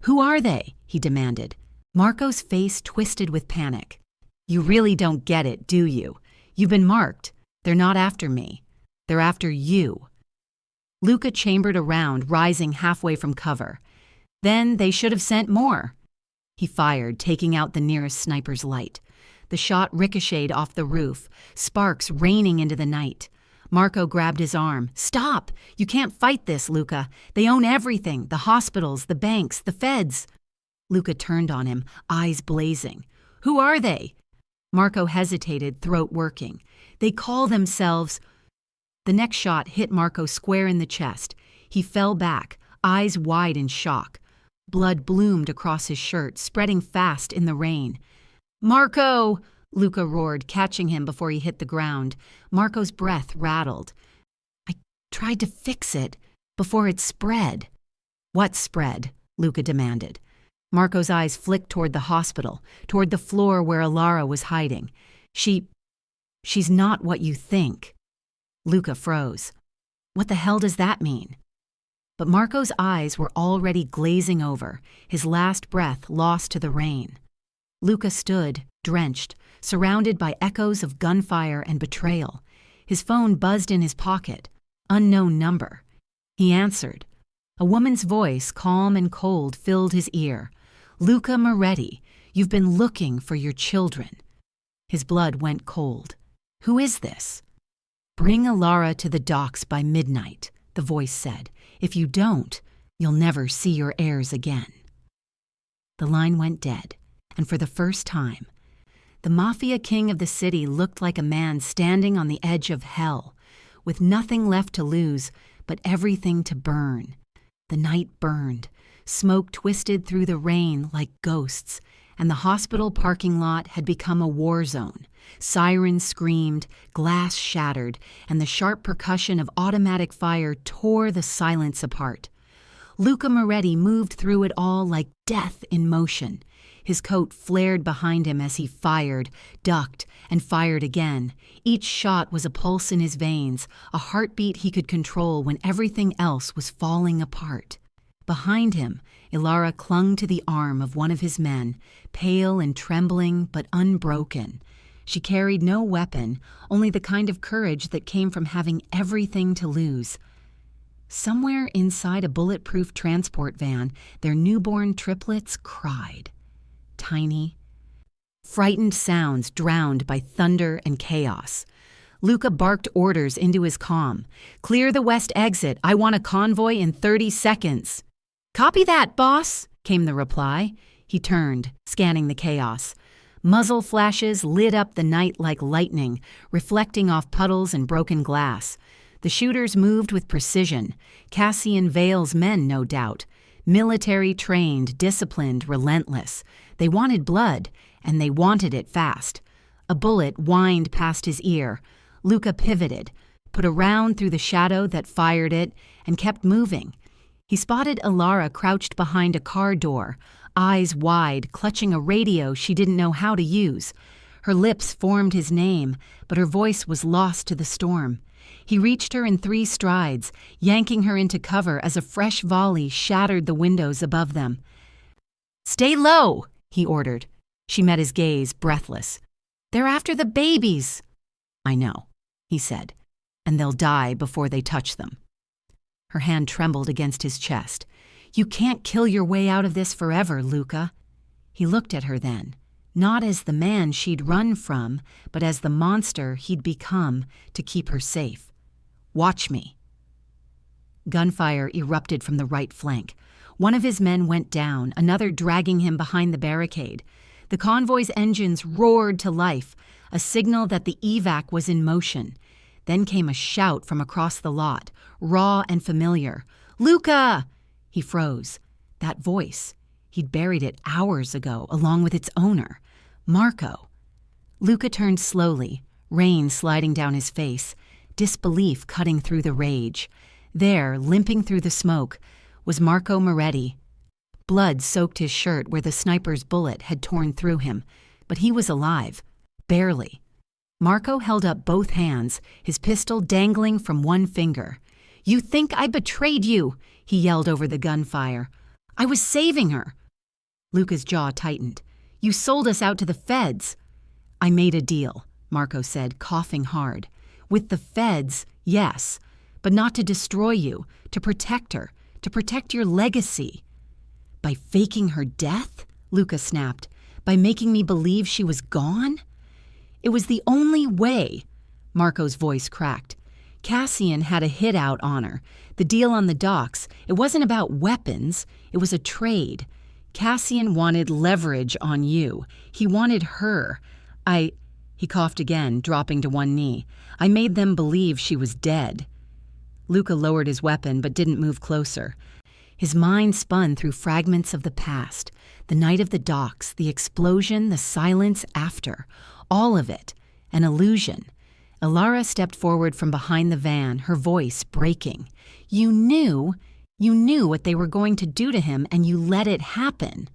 Speaker 1: "Who are they?" he demanded. Marco's face twisted with panic. "You really don't get it, do you? You've been marked. They're not after me. They're after you." Luca chambered around, rising halfway from cover. "Then they should have sent more." He fired, taking out the nearest sniper's light. The shot ricocheted off the roof, sparks raining into the night. Marco grabbed his arm. "Stop! You can't fight this, Luca. They own everything, the hospitals, the banks, the feds." Luca turned on him, eyes blazing. "Who are they?" Marco hesitated, throat working. "They call themselves—" The next shot hit Marco square in the chest. He fell back, eyes wide in shock. Blood bloomed across his shirt, spreading fast in the rain. "Marco!" Luca roared, catching him before he hit the ground. Marco's breath rattled. "I tried to fix it before it spread." "What spread?" Luca demanded. Marco's eyes flicked toward the hospital, toward the floor where Ilara was hiding. She's not what you think." Luca froze. What the hell does that mean? But Marco's eyes were already glazing over, his last breath lost to the rain. Luca stood, drenched, surrounded by echoes of gunfire and betrayal. His phone buzzed in his pocket. Unknown number. He answered. A woman's voice, calm and cold, filled his ear. "Luca Moretti, you've been looking for your children." His blood went cold. "Who is this?" "Bring Ilara to the docks by midnight," the voice said. "If you don't, you'll never see your heirs again." The line went dead, and for the first time, the Mafia king of the city looked like a man standing on the edge of hell, with nothing left to lose but everything to burn. The night burned. Smoke twisted through the rain like ghosts, and the hospital parking lot had become a war zone. Sirens screamed, glass shattered, and the sharp percussion of automatic fire tore the silence apart. Luca Moretti moved through it all like death in motion. His coat flared behind him as he fired, ducked, and fired again. Each shot was a pulse in his veins, a heartbeat he could control when everything else was falling apart. Behind him, Ilara clung to the arm of one of his men, pale and trembling but unbroken. She carried no weapon, only the kind of courage that came from having everything to lose. Somewhere inside a bulletproof transport van, their newborn triplets cried. Tiny, frightened sounds drowned by thunder and chaos. Luca barked orders into his comm. "Clear the west exit. I want a convoy in 30 seconds. "Copy that, boss," came the reply. He turned, scanning the chaos. Muzzle flashes lit up the night like lightning, reflecting off puddles and broken glass. The shooters moved with precision. Cassian Vale's men, no doubt. Military trained, disciplined, relentless. They wanted blood, and they wanted it fast. A bullet whined past his ear. Luca pivoted, put a round through the shadow that fired it, and kept moving. He spotted Ilara crouched behind a car door, eyes wide, clutching a radio she didn't know how to use. Her lips formed his name, but her voice was lost to the storm. He reached her in 3 strides, yanking her into cover as a fresh volley shattered the windows above them. "Stay low," he ordered. She met his gaze, breathless. "They're after the babies." "I know," he said, "and they'll die before they touch them." Her hand trembled against his chest. "You can't kill your way out of this forever, Luca." He looked at her then, not as the man she'd run from, but as the monster he'd become to keep her safe. "Watch me." Gunfire erupted from the right flank. One of his men went down, another dragging him behind the barricade. The convoy's engines roared to life, a signal that the evac was in motion. Then came a shout from across the lot, raw and familiar. "Luca!" He froze. That voice. He'd buried it hours ago, along with its owner, Marco. Luca turned slowly, rain sliding down his face, disbelief cutting through the rage. There, limping through the smoke, was Marco Moretti. Blood soaked his shirt where the sniper's bullet had torn through him, but he was alive. Barely. Marco held up both hands, his pistol dangling from one finger. "You think I betrayed you?" he yelled over the gunfire. "I was saving her." Luca's jaw tightened. "You sold us out to the feds." "I made a deal," Marco said, coughing hard. "With the feds, yes, but not to destroy you, to protect her, to protect your legacy." "By faking her death?" Luca snapped. "By making me believe she was gone?" "It was the only way." Marco's voice cracked. "Cassian had a hit out on her. The deal on the docks, it wasn't about weapons, it was a trade. Cassian wanted leverage on you. He wanted her. He coughed again, dropping to one knee. "I made them believe she was dead." Luca lowered his weapon but didn't move closer. His mind spun through fragments of the past, the night of the docks, the explosion, the silence after. All of it, an illusion. Ilara stepped forward from behind the van, her voice breaking. You knew what they were going to do to him, and you let it happen."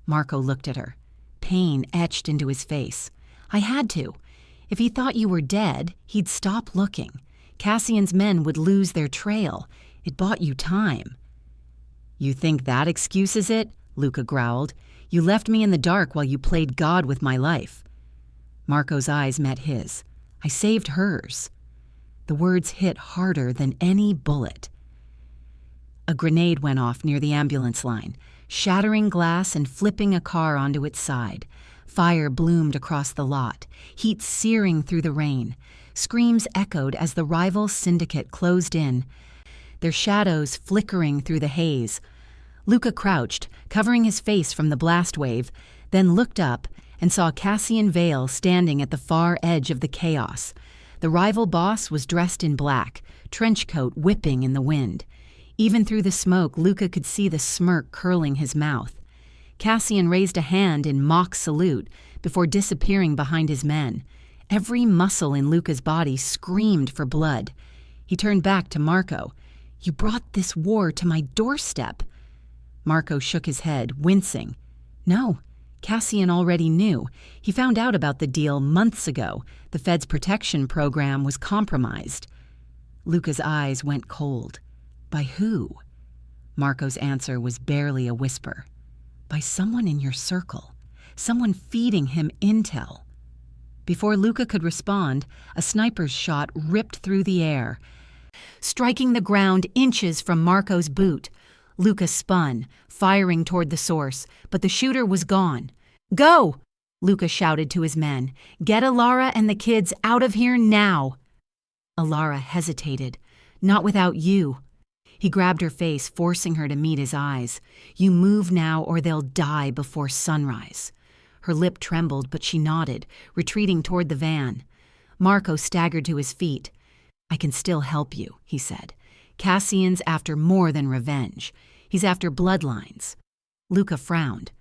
Speaker 1: Marco looked at her. Pain etched into his face. "I had to. If he thought you were dead, he'd stop looking. Cassian's men would lose their trail. It bought you time." "You think that excuses it?" Luca growled. "You left me in the dark while you played God with my life." Marco's eyes met his. "I saved hers." The words hit harder than any bullet. A grenade went off near the ambulance line, shattering glass and flipping a car onto its side. Fire bloomed across the lot, heat searing through the rain. Screams echoed as the rival syndicate closed in, their shadows flickering through the haze. Luca crouched, covering his face from the blast wave, then looked up and saw Cassian Vale standing at the far edge of the chaos. The rival boss was dressed in black, trench coat whipping in the wind. Even through the smoke, Luca could see the smirk curling his mouth. Cassian raised a hand in mock salute before disappearing behind his men. Every muscle in Luca's body screamed for blood. He turned back to Marco. "You brought this war to my doorstep." Marco shook his head, wincing. "No, Cassian already knew. He found out about the deal months ago. The Fed's protection program was compromised." Luca's eyes went cold. "By who?" Marco's answer was barely a whisper. "By someone in your circle. Someone feeding him intel." Before Luca could respond, a sniper's shot ripped through the air, striking the ground inches from Marco's boot. Luca spun, firing toward the source, but the shooter was gone. "Go!" Luca shouted to his men. "Get Ilara and the kids out of here now!" Ilara hesitated. "Not without you." He grabbed her face, forcing her to meet his eyes. "You move now or they'll die before sunrise." Her lip trembled, but she nodded, retreating toward the van. Marco staggered to his feet. "I can still help you," he said. "Cassian's after more than revenge. He's after bloodlines." Luca frowned.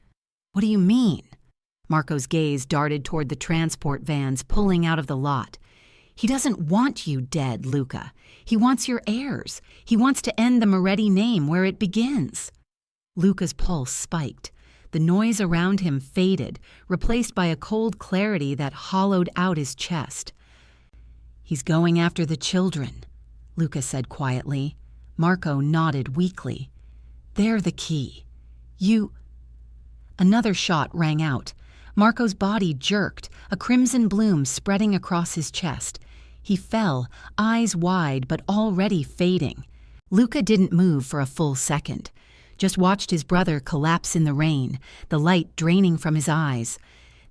Speaker 1: "What do you mean?" Marco's gaze darted toward the transport vans pulling out of the lot. "He doesn't want you dead, Luca. He wants your heirs. He wants to end the Moretti name where it begins." Luca's pulse spiked. The noise around him faded, replaced by a cold clarity that hollowed out his chest. "He's going after the children," Luca said quietly. Marco nodded weakly. "They're the key. You—" Another shot rang out. Marco's body jerked, a crimson bloom spreading across his chest. He fell, eyes wide but already fading. Luca didn't move for a full second, just watched his brother collapse in the rain, the light draining from his eyes.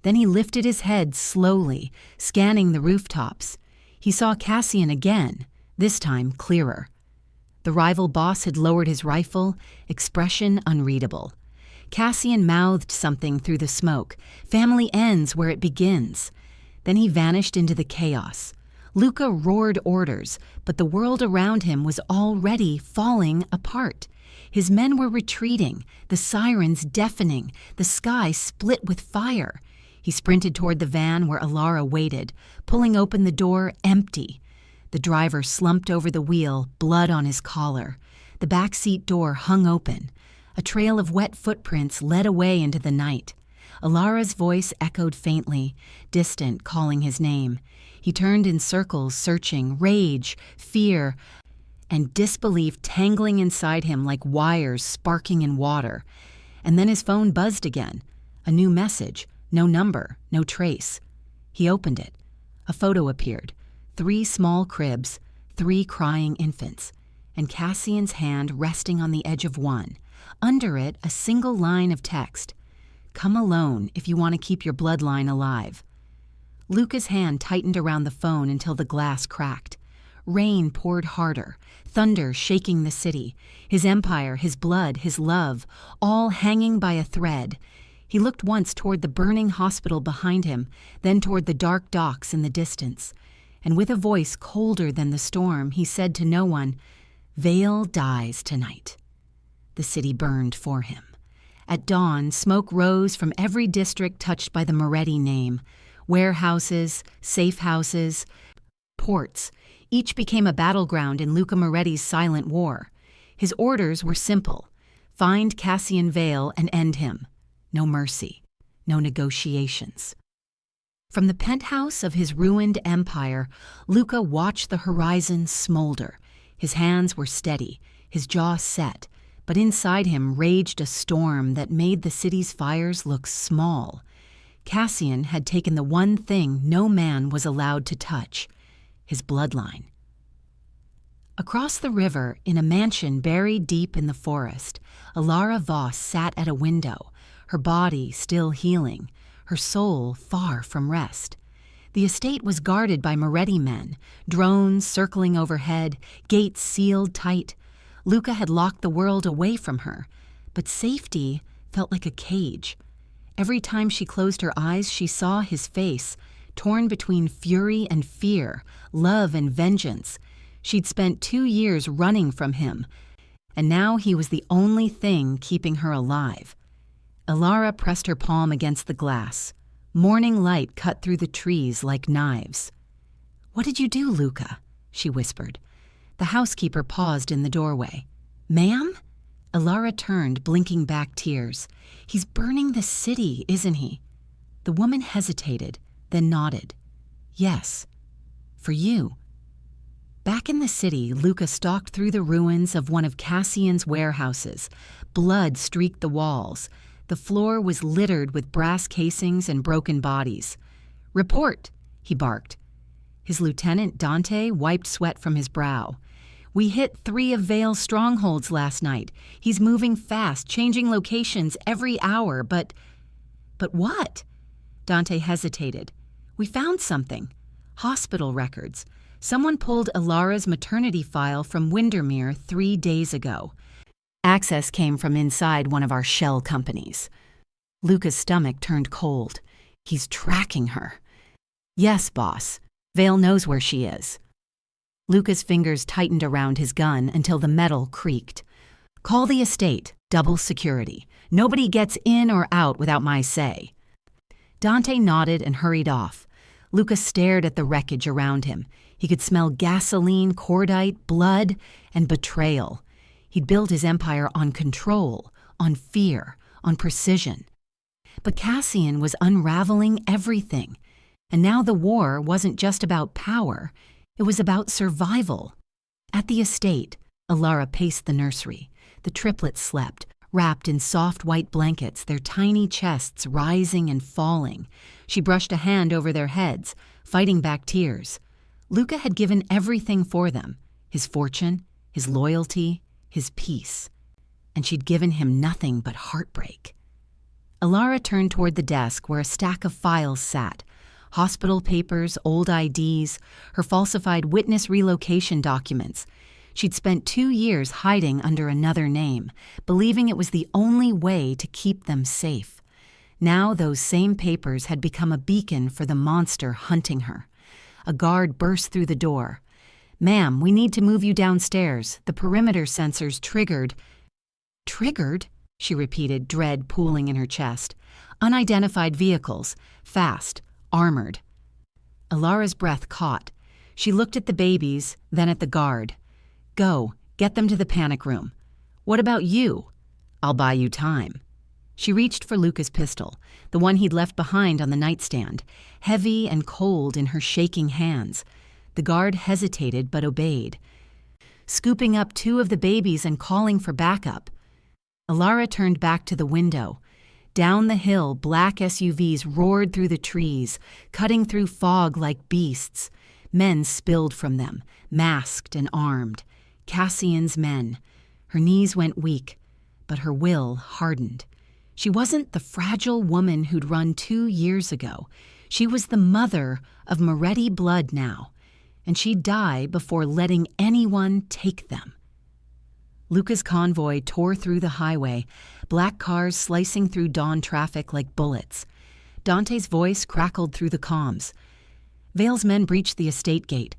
Speaker 1: Then he lifted his head slowly, scanning the rooftops. He saw Cassian again, this time clearer. The rival boss had lowered his rifle, expression unreadable. Cassian mouthed something through the smoke. "Family ends where it begins." Then he vanished into the chaos. Luca roared orders, but the world around him was already falling apart. His men were retreating, the sirens deafening, the sky split with fire. He sprinted toward the van where Alara waited, pulling open the door empty. The driver slumped over the wheel, blood on his collar. The back seat door hung open. A trail of wet footprints led away into the night. Alara's voice echoed faintly, distant, calling his name. He turned in circles, searching, rage, fear, and disbelief tangling inside him like wires sparking in water. And then his phone buzzed again. A new message, no number, no trace. He opened it. A photo appeared. 3 small cribs, 3 crying infants, and Cassian's hand resting on the edge of one. Under it, a single line of text. "Come alone if you want to keep your bloodline alive." Luca's hand tightened around the phone until the glass cracked. Rain poured harder, thunder shaking the city, his empire, his blood, his love, all hanging by a thread. He looked once toward the burning hospital behind him, then toward the dark docks in the distance. And with a voice colder than the storm, he said to no one, "Vale dies tonight." The city burned for him. At dawn, smoke rose from every district touched by the Moretti name. Warehouses, safe houses, ports, each became a battleground in Luca Moretti's silent war. His orders were simple: find Cassian Vale and end him. No mercy, no negotiations. From the penthouse of his ruined empire, Luca watched the horizon smolder. His hands were steady, his jaw set, but inside him raged a storm that made the city's fires look small. Cassian had taken the one thing no man was allowed to touch, his bloodline. Across the river, in a mansion buried deep in the forest, Alara Voss sat at a window, her body still healing, her soul far from rest. The estate was guarded by Moretti men, drones circling overhead, gates sealed tight. Luca had locked the world away from her, but safety felt like a cage. Every time she closed her eyes, she saw his face, torn between fury and fear, love and vengeance. She'd spent 2 years running from him, and now he was the only thing keeping her alive. Alara pressed her palm against the glass. Morning light cut through the trees like knives. "What did you do, Luca?" she whispered. The housekeeper paused in the doorway. "Ma'am?" Alara turned, blinking back tears. "He's burning the city, isn't he?" The woman hesitated, then nodded. "Yes, for you." Back in the city, Luca stalked through the ruins of one of Cassian's warehouses. Blood streaked the walls. The floor was littered with brass casings and broken bodies. "Report," he barked. His lieutenant, Dante, wiped sweat from his brow. "We hit 3 of Vale's strongholds last night. He's moving fast, changing locations every hour, but what?" Dante hesitated. "We found something. Hospital records. Someone pulled Alara's maternity file from Windermere 3 days ago. Access came from inside one of our shell companies." Luca's stomach turned cold. "He's tracking her." "Yes, boss. Vale knows where she is." Luca's fingers tightened around his gun until the metal creaked. "Call the estate. Double security. Nobody gets in or out without my say." Dante nodded and hurried off. Luca stared at the wreckage around him. He could smell gasoline, cordite, blood, and betrayal. He'd built his empire on control, on fear, on precision. But Cassian was unraveling everything. And now the war wasn't just about power, it was about survival. At the estate, Alara paced the nursery. The triplets slept, wrapped in soft white blankets, their tiny chests rising and falling. She brushed a hand over their heads, fighting back tears. Luca had given everything for them, his fortune, his loyalty, his peace. And she'd given him nothing but heartbreak. Alara turned toward the desk where a stack of files sat. Hospital papers, old IDs, her falsified witness relocation documents. She'd spent 2 years hiding under another name, believing it was the only way to keep them safe. Now those same papers had become a beacon for the monster hunting her. A guard burst through the door. "Ma'am, we need to move you downstairs. The perimeter sensors triggered." "Triggered?" she repeated, dread pooling in her chest. "Unidentified vehicles, fast, armored." Alara's breath caught. She looked at the babies, then at the guard. "Go, get them to the panic room." "What about you?" "I'll buy you time." She reached for Luca's pistol, the one he'd left behind on the nightstand, heavy and cold in her shaking hands. The guard hesitated but obeyed. Scooping up 2 of the babies and calling for backup, Alara turned back to the window. Down the hill, black SUVs roared through the trees, cutting through fog like beasts. Men spilled from them, masked and armed. Cassian's men. Her knees went weak, but her will hardened. She wasn't the fragile woman who'd run 2 years ago. She was the mother of Moretti blood now, and she'd die before letting anyone take them. Luca's convoy tore through the highway, black cars slicing through dawn traffic like bullets. Dante's voice crackled through the comms. Vale's men breached the estate gate.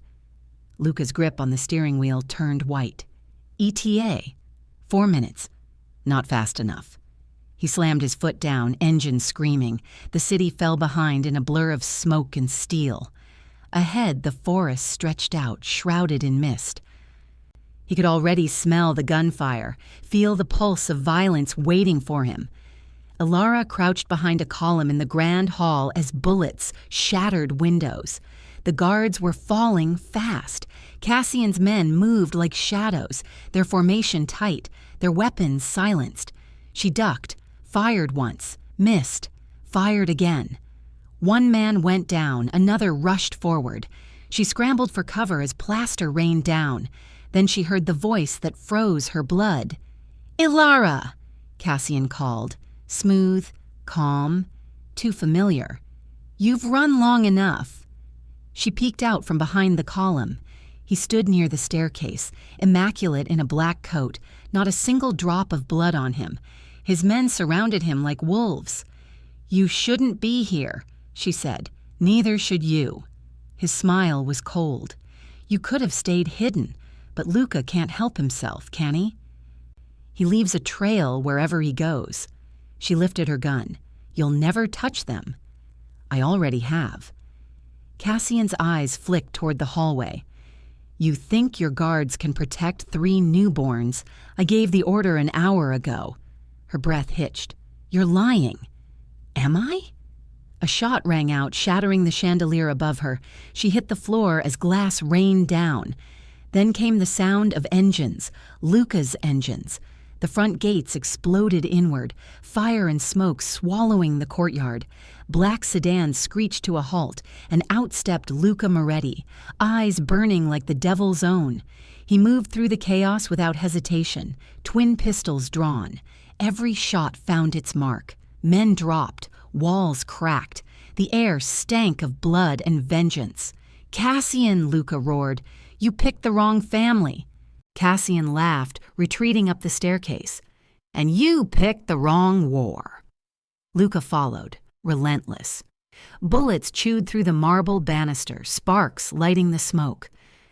Speaker 1: Luca's grip on the steering wheel turned white. ETA. 4 minutes. Not fast enough. He slammed his foot down, engine screaming. The city fell behind in a blur of smoke and steel. Ahead, the forest stretched out, shrouded in mist. He could already smell the gunfire, feel the pulse of violence waiting for him. Alara crouched behind a column in the grand hall as bullets shattered windows. The guards were falling fast. Cassian's men moved like shadows, their formation tight, their weapons silenced. She ducked, fired once, missed, fired again. One man went down, another rushed forward. She scrambled for cover as plaster rained down. Then she heard the voice that froze her blood. "Alara!" Cassian called, smooth, calm, too familiar. "You've run long enough." She peeked out from behind the column. He stood near the staircase, immaculate in a black coat, not a single drop of blood on him. His men surrounded him like wolves. "You shouldn't be here," she said. "Neither should you." His smile was cold. "You could have stayed hidden, but Luca can't help himself, can he? He leaves a trail wherever he goes." She lifted her gun. "You'll never touch them." "I already have." Cassian's eyes flicked toward the hallway. "You think your guards can protect 3 newborns? I gave the order an hour ago." Her breath hitched. "You're lying." "Am I?" A shot rang out, shattering the chandelier above her. She hit the floor as glass rained down. Then came the sound of engines, Luca's engines. The front gates exploded inward, fire and smoke swallowing the courtyard. Black sedans screeched to a halt, and out stepped Luca Moretti, eyes burning like the devil's own. He moved through the chaos without hesitation, twin pistols drawn. Every shot found its mark. Men dropped, walls cracked. The air stank of blood and vengeance. "Cassian!" Luca roared. "You picked the wrong family." Cassian laughed, retreating up the staircase. "And you picked the wrong war." Luca followed, relentless. Bullets chewed through the marble banister, sparks lighting the smoke.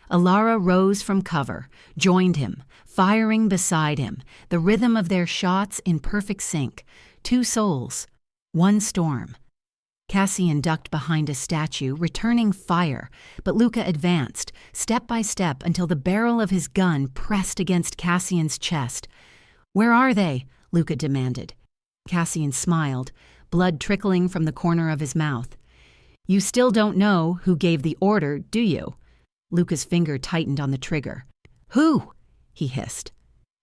Speaker 1: Alara rose from cover, joined him, firing beside him, the rhythm of their shots in perfect sync. 2 souls, 1 storm. Cassian ducked behind a statue, returning fire, but Luca advanced, step by step, until the barrel of his gun pressed against Cassian's chest. "Where are they?" Luca demanded. Cassian smiled, blood trickling from the corner of his mouth. You still don't know who gave the order, do you? Luca's finger tightened on the trigger. Who? He hissed.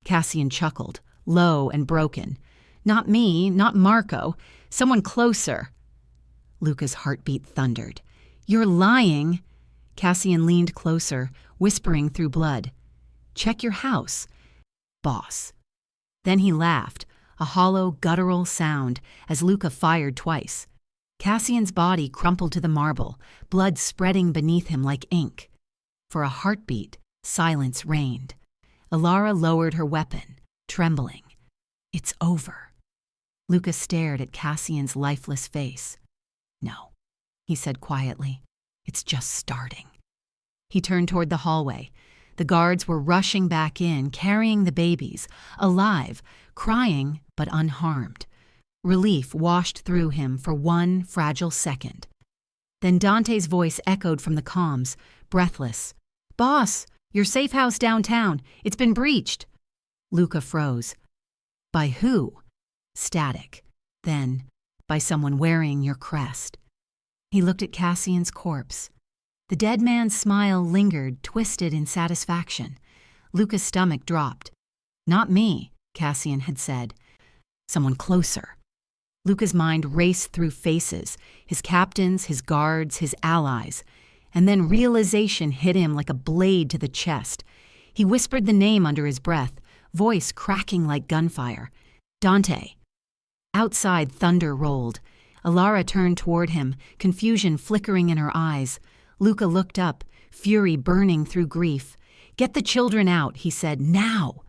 Speaker 1: Cassian chuckled, low and broken. Not me, not Marco. Someone closer. Luca's heartbeat thundered. You're lying. Cassian leaned closer, whispering through blood. Check your house, boss. Then he laughed, a hollow, guttural sound, as Luca fired twice. Cassian's body crumpled to the marble, blood spreading beneath him like ink. For a heartbeat, silence reigned. Alara lowered her weapon, trembling. It's over. Luca stared at Cassian's lifeless face. No, he said quietly. It's just starting. He turned toward the hallway. The guards were rushing back in, carrying the babies, alive, crying but unharmed. Relief washed through him for one fragile second. Then Dante's voice echoed from the comms, breathless. Boss, your safe house downtown. It's been breached. Luca froze. By who? Static. Then, by someone wearing your crest. He looked at Cassian's corpse. The dead man's smile lingered, twisted in satisfaction. Luca's stomach dropped. Not me, Cassian had said. Someone closer. Luca's mind raced through faces, his captains, his guards, his allies. And then realization hit him like a blade to the chest. He whispered the name under his breath, voice cracking like gunfire. Dante. Outside, thunder rolled. Alara turned toward him, confusion flickering in her eyes. Luca looked up, fury burning through grief. Get the children out, he said, now.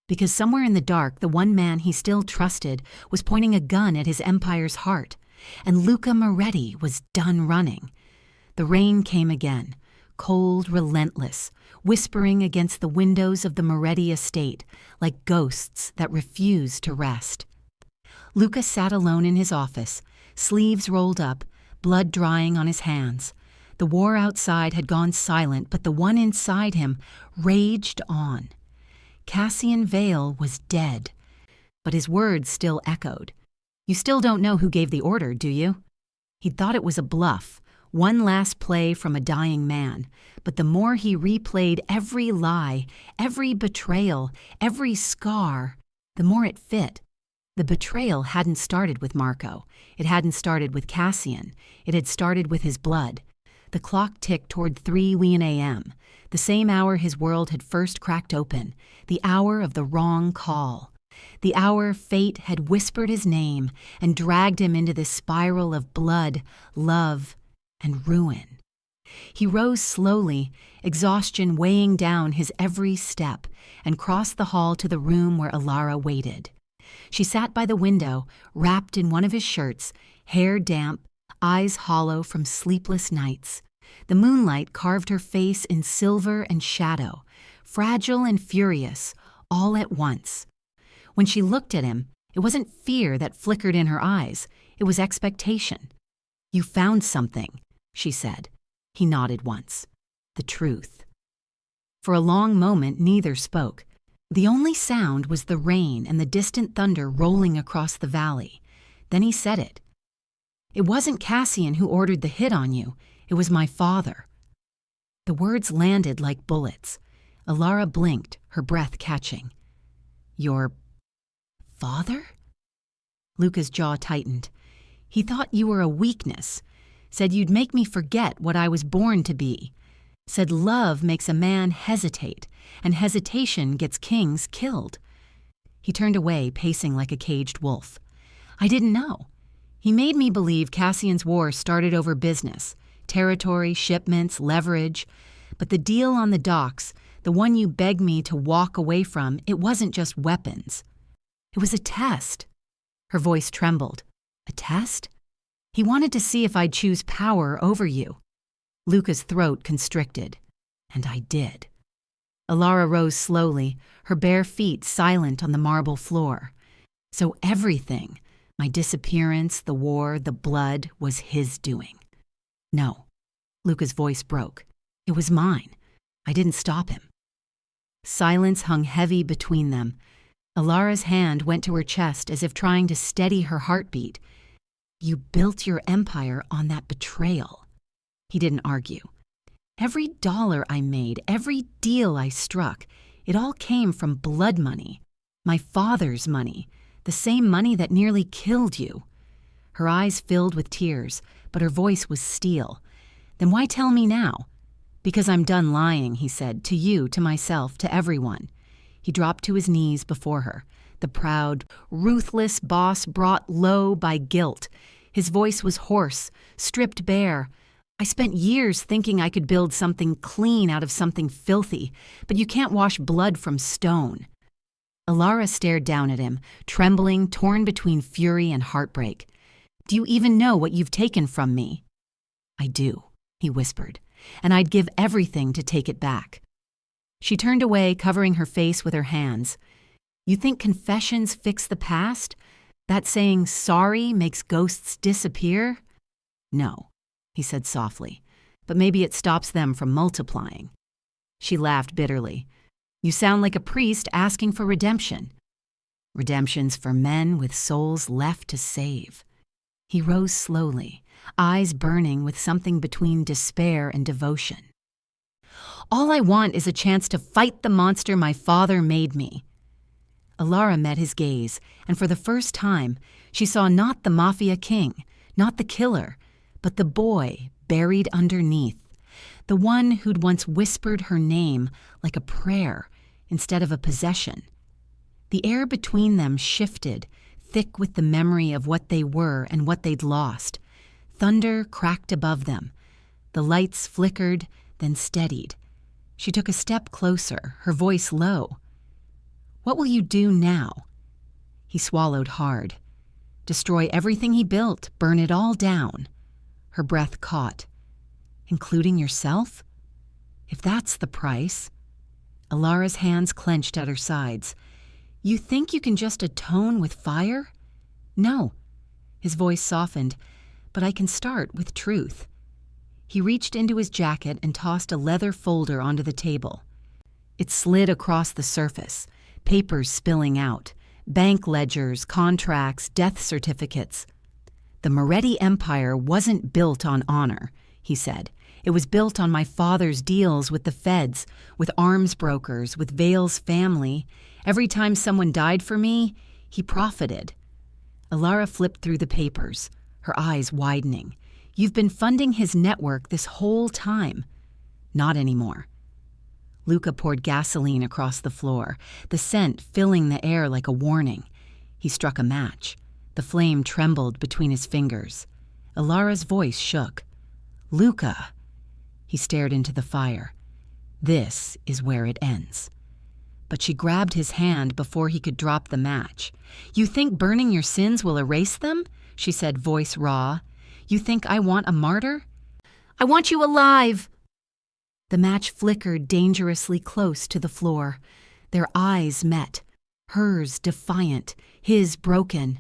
Speaker 1: Because somewhere in the dark, the one man he still trusted was pointing a gun at his empire's heart, and Luca Moretti was done running. The rain came again, cold, relentless, whispering against the windows of the Moretti estate like ghosts that refused to rest. Luca sat alone in his office, sleeves rolled up, blood drying on his hands. The war outside had gone silent, but the one inside him raged on. Cassian Vale was dead, but his words still echoed. You still don't know who gave the order, do you? He'd thought it was a bluff, one last play from a dying man, but the more he replayed every lie, every betrayal, every scar, the more it fit. The betrayal hadn't started with Marco. It hadn't started with Cassian. It had started with his blood. The clock ticked toward 3 a.m., the same hour his world had first cracked open, the hour of the wrong call. The hour fate had whispered his name and dragged him into this spiral of blood, love, and ruin. He rose slowly, exhaustion weighing down his every step, and crossed the hall to the room where Alara waited. She sat by the window, wrapped in one of his shirts, hair damp, eyes hollow from sleepless nights. The moonlight carved her face in silver and shadow, fragile and furious, all at once. When she looked at him, it wasn't fear that flickered in her eyes, it was expectation. You found something, she said. He nodded once. The truth. For a long moment, neither spoke. The only sound was the rain and the distant thunder rolling across the valley. Then he said it. It wasn't Cassian who ordered the hit on you. It was my father. The words landed like bullets. Alara blinked, her breath catching. Your father? Luca's jaw tightened. He thought you were a weakness. Said you'd make me forget what I was born to be. Said love makes a man hesitate, and hesitation gets kings killed. He turned away, pacing like a caged wolf. I didn't know. He made me believe Cassian's war started over business, territory, shipments, leverage. But the deal on the docks, the one you begged me to walk away from, it wasn't just weapons. It was a test. Her voice trembled. A test? He wanted to see if I'd choose power over you. Luca's throat constricted. And I did. Alara rose slowly, her bare feet silent on the marble floor. So everything, my disappearance, the war, the blood, was his doing. No. Luca's voice broke. It was mine. I didn't stop him. Silence hung heavy between them. Alara's hand went to her chest as if trying to steady her heartbeat. You built your empire on that betrayal. He didn't argue. Every dollar I made, every deal I struck, it all came from blood money. My father's money, the same money that nearly killed you. Her eyes filled with tears, but her voice was steel. Then why tell me now? Because I'm done lying, he said, to you, to myself, to everyone. He dropped to his knees before her, the proud, ruthless boss brought low by guilt. His voice was hoarse, stripped bare. I spent years thinking I could build something clean out of something filthy, but you can't wash blood from stone. Alara stared down at him, trembling, torn between fury and heartbreak. Do you even know what you've taken from me? I do, he whispered, and I'd give everything to take it back. She turned away, covering her face with her hands. You think confessions fix the past? That saying sorry makes ghosts disappear? No, he said softly, but maybe it stops them from multiplying. She laughed bitterly. You sound like a priest asking for redemption. Redemption's for men with souls left to save. He rose slowly, eyes burning with something between despair and devotion. All I want is a chance to fight the monster my father made me. Alara met his gaze, and for the first time, she saw not the Mafia king, not the killer, but the boy buried underneath, the one who'd once whispered her name like a prayer instead of a possession. The air between them shifted, thick with the memory of what they were and what they'd lost. Thunder cracked above them. The lights flickered, then steadied. She took a step closer, her voice low. What will you do now? He swallowed hard. Destroy everything he built, burn it all down. Her breath caught. Including yourself? If that's the price. Alara's hands clenched at her sides. You think you can just atone with fire? No. His voice softened, but I can start with truth. He reached into his jacket and tossed a leather folder onto the table. It slid across the surface, papers spilling out, bank ledgers, contracts, death certificates. The Moretti Empire wasn't built on honor, he said. It was built on my father's deals with the feds, with arms brokers, with Vale's family. Every time someone died for me, he profited. Alara flipped through the papers, her eyes widening. You've been funding his network this whole time. Not anymore. Luca poured gasoline across the floor, the scent filling the air like a warning. He struck a match. The flame trembled between his fingers. Alara's voice shook. Luca. He stared into the fire. This is where it ends. But she grabbed his hand before he could drop the match. You think burning your sins will erase them? She said, voice raw. You think I want a martyr? I want you alive! The match flickered dangerously close to the floor. Their eyes met, hers defiant, his broken.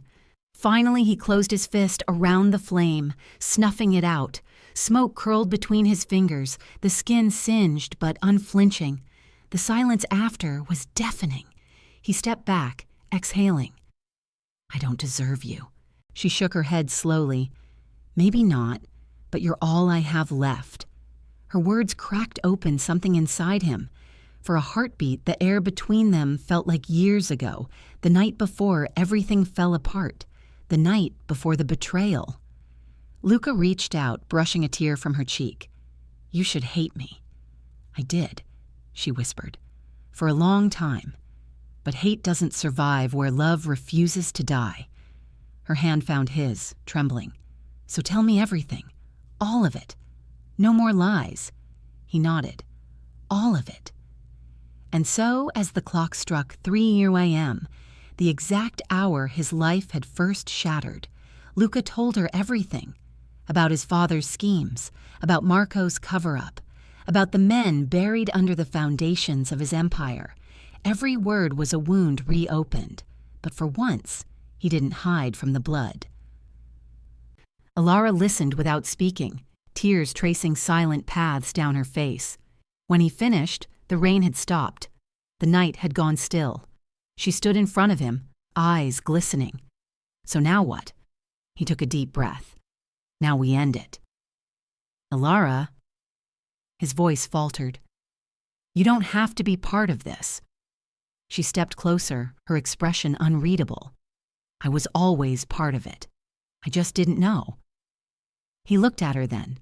Speaker 1: Finally, he closed his fist around the flame, snuffing it out. Smoke curled between his fingers, the skin singed but unflinching. The silence after was deafening. He stepped back, exhaling. I don't deserve you. She shook her head slowly. Maybe not, but you're all I have left. Her words cracked open something inside him. For a heartbeat, the air between them felt like years ago, the night before everything fell apart, the night before the betrayal. Luca reached out, brushing a tear from her cheek. You should hate me. I did, she whispered, for a long time. But hate doesn't survive where love refuses to die. Her hand found his, trembling. So tell me everything. All of it. No more lies. He nodded. All of it. And so, as the clock struck 3 a.m., the exact hour his life had first shattered, Luca told her everything. About his father's schemes, about Marco's cover-up, about the men buried under the foundations of his empire. Every word was a wound reopened, but for once, he didn't hide from the blood. Alara listened without speaking, tears tracing silent paths down her face. When he finished, the rain had stopped. The night had gone still. She stood in front of him, eyes glistening. So now what? He took a deep breath. Now we end it. Ilara, his voice faltered. You don't have to be part of this. She stepped closer, her expression unreadable. I was always part of it. I just didn't know. He looked at her then,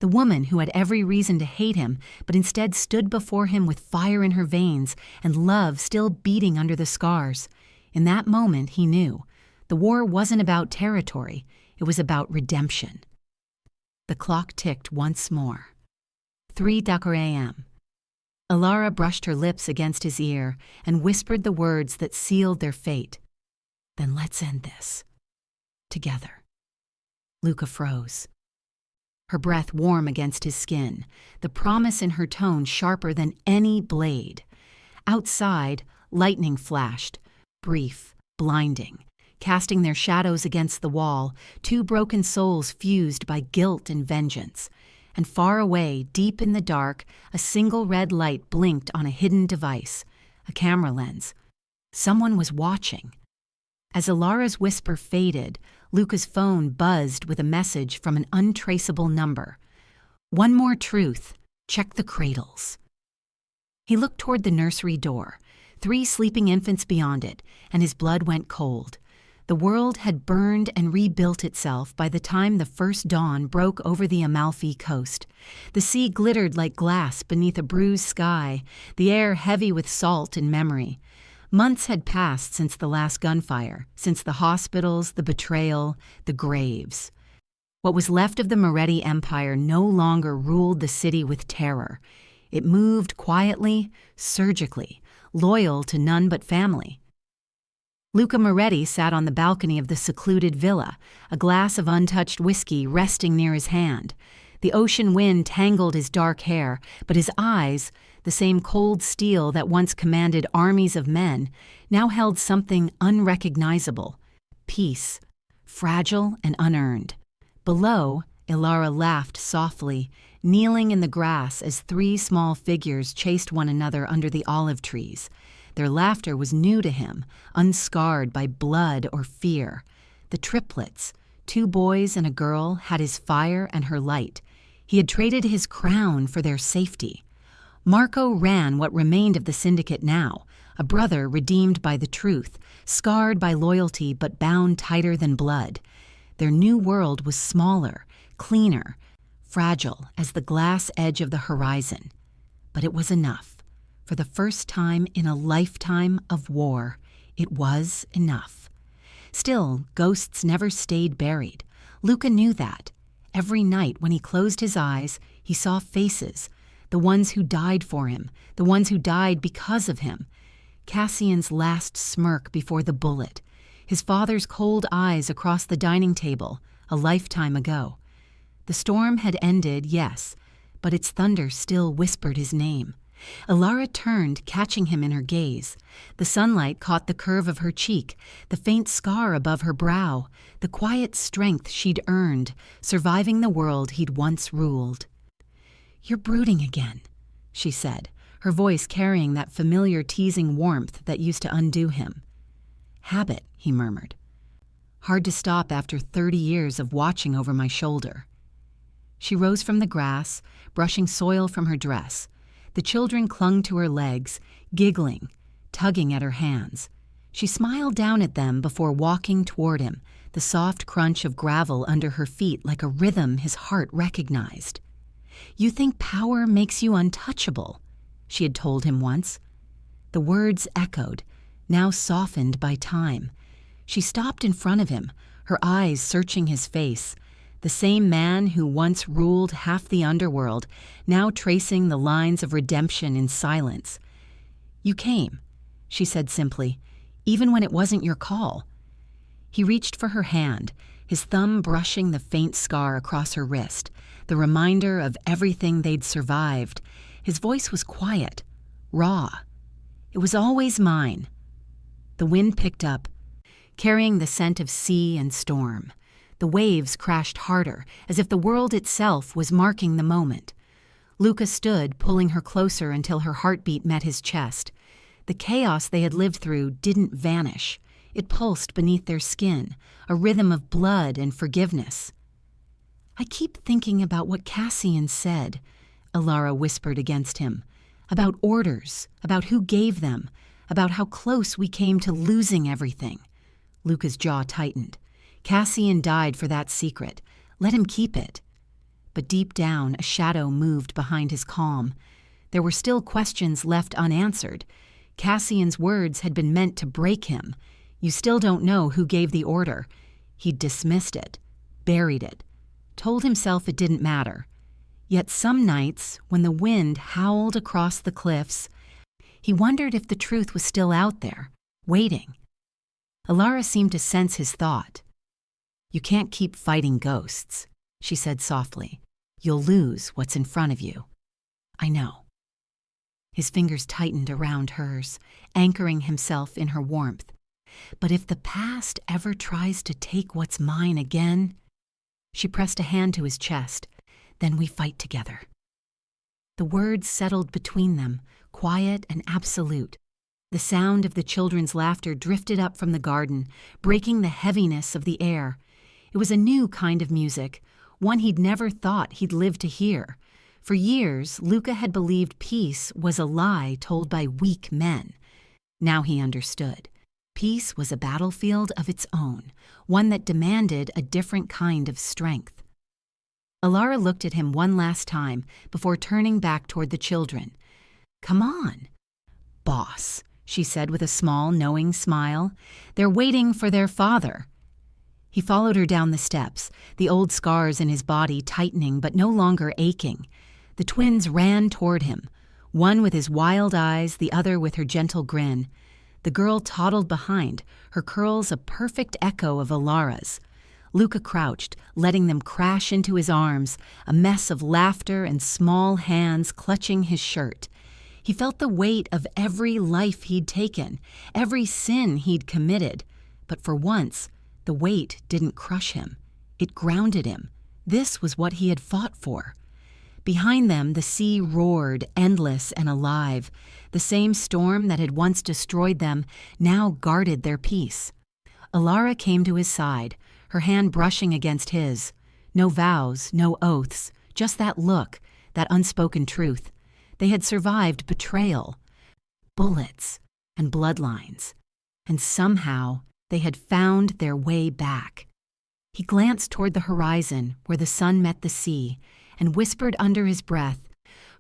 Speaker 1: the woman who had every reason to hate him, but instead stood before him with fire in her veins and love still beating under the scars. In that moment, he knew. The war wasn't about territory. It was about redemption. The clock ticked once more. 3 a.m. Ilara brushed her lips against his ear and whispered the words that sealed their fate. Then let's end this. Together. Luca froze. Her breath warm against his skin, the promise in her tone sharper than any blade. Outside, lightning flashed, brief, blinding, casting their shadows against the wall, two broken souls fused by guilt and vengeance. And far away, deep in the dark, a single red light blinked on a hidden device, a camera lens. Someone was watching. As Ilara's whisper faded, Luca's phone buzzed with a message from an untraceable number. One more truth. Check the cradles. He looked toward the nursery door, 3 sleeping infants beyond it, and his blood went cold. The world had burned and rebuilt itself by the time the first dawn broke over the Amalfi coast. The sea glittered like glass beneath a bruised sky, the air heavy with salt and memory. Months had passed since the last gunfire, since the hospitals, the betrayal, the graves. What was left of the Moretti Empire no longer ruled the city with terror. It moved quietly, surgically, loyal to none but family. Luca Moretti sat on the balcony of the secluded villa, a glass of untouched whiskey resting near his hand. The ocean wind tangled his dark hair, but his eyes, the same cold steel that once commanded armies of men, now held something unrecognizable: peace, fragile and unearned. Below, Ilara laughed softly, kneeling in the grass as 3 small figures chased one another under the olive trees. Their laughter was new to him, unscarred by blood or fear. The triplets, 2 boys and a girl, had his fire and her light. He had traded his crown for their safety. Marco ran what remained of the syndicate now, a brother redeemed by the truth, scarred by loyalty but bound tighter than blood. Their new world was smaller, cleaner, fragile as the glass edge of the horizon. But it was enough. For the first time in a lifetime of war, it was enough. Still, ghosts never stayed buried. Luca knew that. Every night when he closed his eyes, he saw faces, the ones who died for him, the ones who died because of him. Cassian's last smirk before the bullet, his father's cold eyes across the dining table, a lifetime ago. The storm had ended, yes, but its thunder still whispered his name. Ilara turned, catching him in her gaze. The sunlight caught the curve of her cheek, the faint scar above her brow, the quiet strength she'd earned, surviving the world he'd once ruled. "You're brooding again," she said, her voice carrying that familiar teasing warmth that used to undo him. "Habit," he murmured. "Hard to stop after 30 years of watching over my shoulder." She rose from the grass, brushing soil from her dress. The children clung to her legs, giggling, tugging at her hands. She smiled down at them before walking toward him, the soft crunch of gravel under her feet like a rhythm his heart recognized. "You think power makes you untouchable," she had told him once. The words echoed, now softened by time. She stopped in front of him, her eyes searching his face. The same man who once ruled half the underworld, now tracing the lines of redemption in silence. "You came," she said simply, "even when it wasn't your call." He reached for her hand, his thumb brushing the faint scar across her wrist, the reminder of everything they'd survived. His voice was quiet, raw. "It was always mine." The wind picked up, carrying the scent of sea and storm. The waves crashed harder, as if the world itself was marking the moment. Luca stood, pulling her closer until her heartbeat met his chest. The chaos they had lived through didn't vanish. It pulsed beneath their skin, a rhythm of blood and forgiveness. "I keep thinking about what Cassian said," Alara whispered against him. "About orders, about who gave them, about how close we came to losing everything." Luca's jaw tightened. Cassian died for that secret. Let him keep it. But deep down, a shadow moved behind his calm. There were still questions left unanswered. Cassian's words had been meant to break him. You still don't know who gave the order. He'd dismissed it, buried it, told himself it didn't matter. Yet some nights, when the wind howled across the cliffs, he wondered if the truth was still out there, waiting. Alara seemed to sense his thought. "You can't keep fighting ghosts," she said softly. "You'll lose what's in front of you." "I know." His fingers tightened around hers, anchoring himself in her warmth. "But if the past ever tries to take what's mine again—" She pressed a hand to his chest. "Then we fight together." The words settled between them, quiet and absolute. The sound of the children's laughter drifted up from the garden, breaking the heaviness of the air. It was a new kind of music, one he'd never thought he'd live to hear. For years, Luca had believed peace was a lie told by weak men. Now he understood. Peace was a battlefield of its own, one that demanded a different kind of strength. Alara looked at him one last time before turning back toward the children. "Come on." "Boss," she said with a small, knowing smile. "They're waiting for their father." He followed her down the steps, the old scars in his body tightening but no longer aching. The twins ran toward him, one with his wild eyes, the other with her gentle grin. The girl toddled behind, her curls a perfect echo of Alara's. Luca crouched, letting them crash into his arms, a mess of laughter and small hands clutching his shirt. He felt the weight of every life he'd taken, every sin he'd committed. But for once, the weight didn't crush him. It grounded him. This was what he had fought for. Behind them, the sea roared, endless and alive. The same storm that had once destroyed them now guarded their peace. Alara came to his side, her hand brushing against his. No vows, no oaths, just that look, that unspoken truth. They had survived betrayal, bullets, and bloodlines. And somehow, they had found their way back. He glanced toward the horizon where the sun met the sea and whispered under his breath,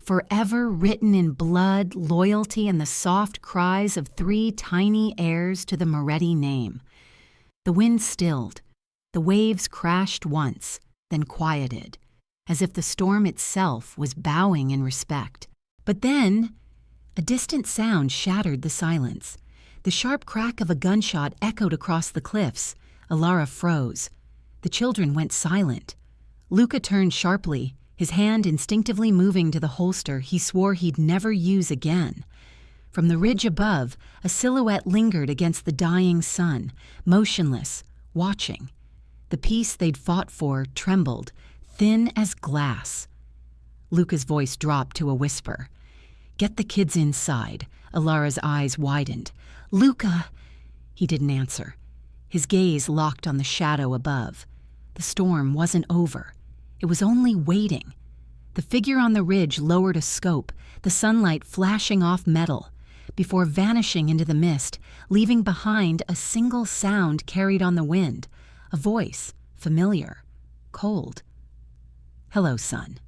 Speaker 1: "Forever written in blood, loyalty, and the soft cries of 3 tiny heirs to the Moretti name." The wind stilled. The waves crashed once, then quieted, as if the storm itself was bowing in respect. But then, a distant sound shattered the silence. The sharp crack of a gunshot echoed across the cliffs. Alara froze. The children went silent. Luca turned sharply, his hand instinctively moving to the holster he swore he'd never use again. From the ridge above, a silhouette lingered against the dying sun, motionless, watching. The peace they'd fought for trembled, thin as glass. Luca's voice dropped to a whisper. "Get the kids inside." Alara's eyes widened. "Luca!" He didn't answer. His gaze locked on the shadow above. The storm wasn't over. It was only waiting. The figure on the ridge lowered a scope, the sunlight flashing off metal, before vanishing into the mist, leaving behind a single sound carried on the wind, a voice, familiar, cold. "Hello, son."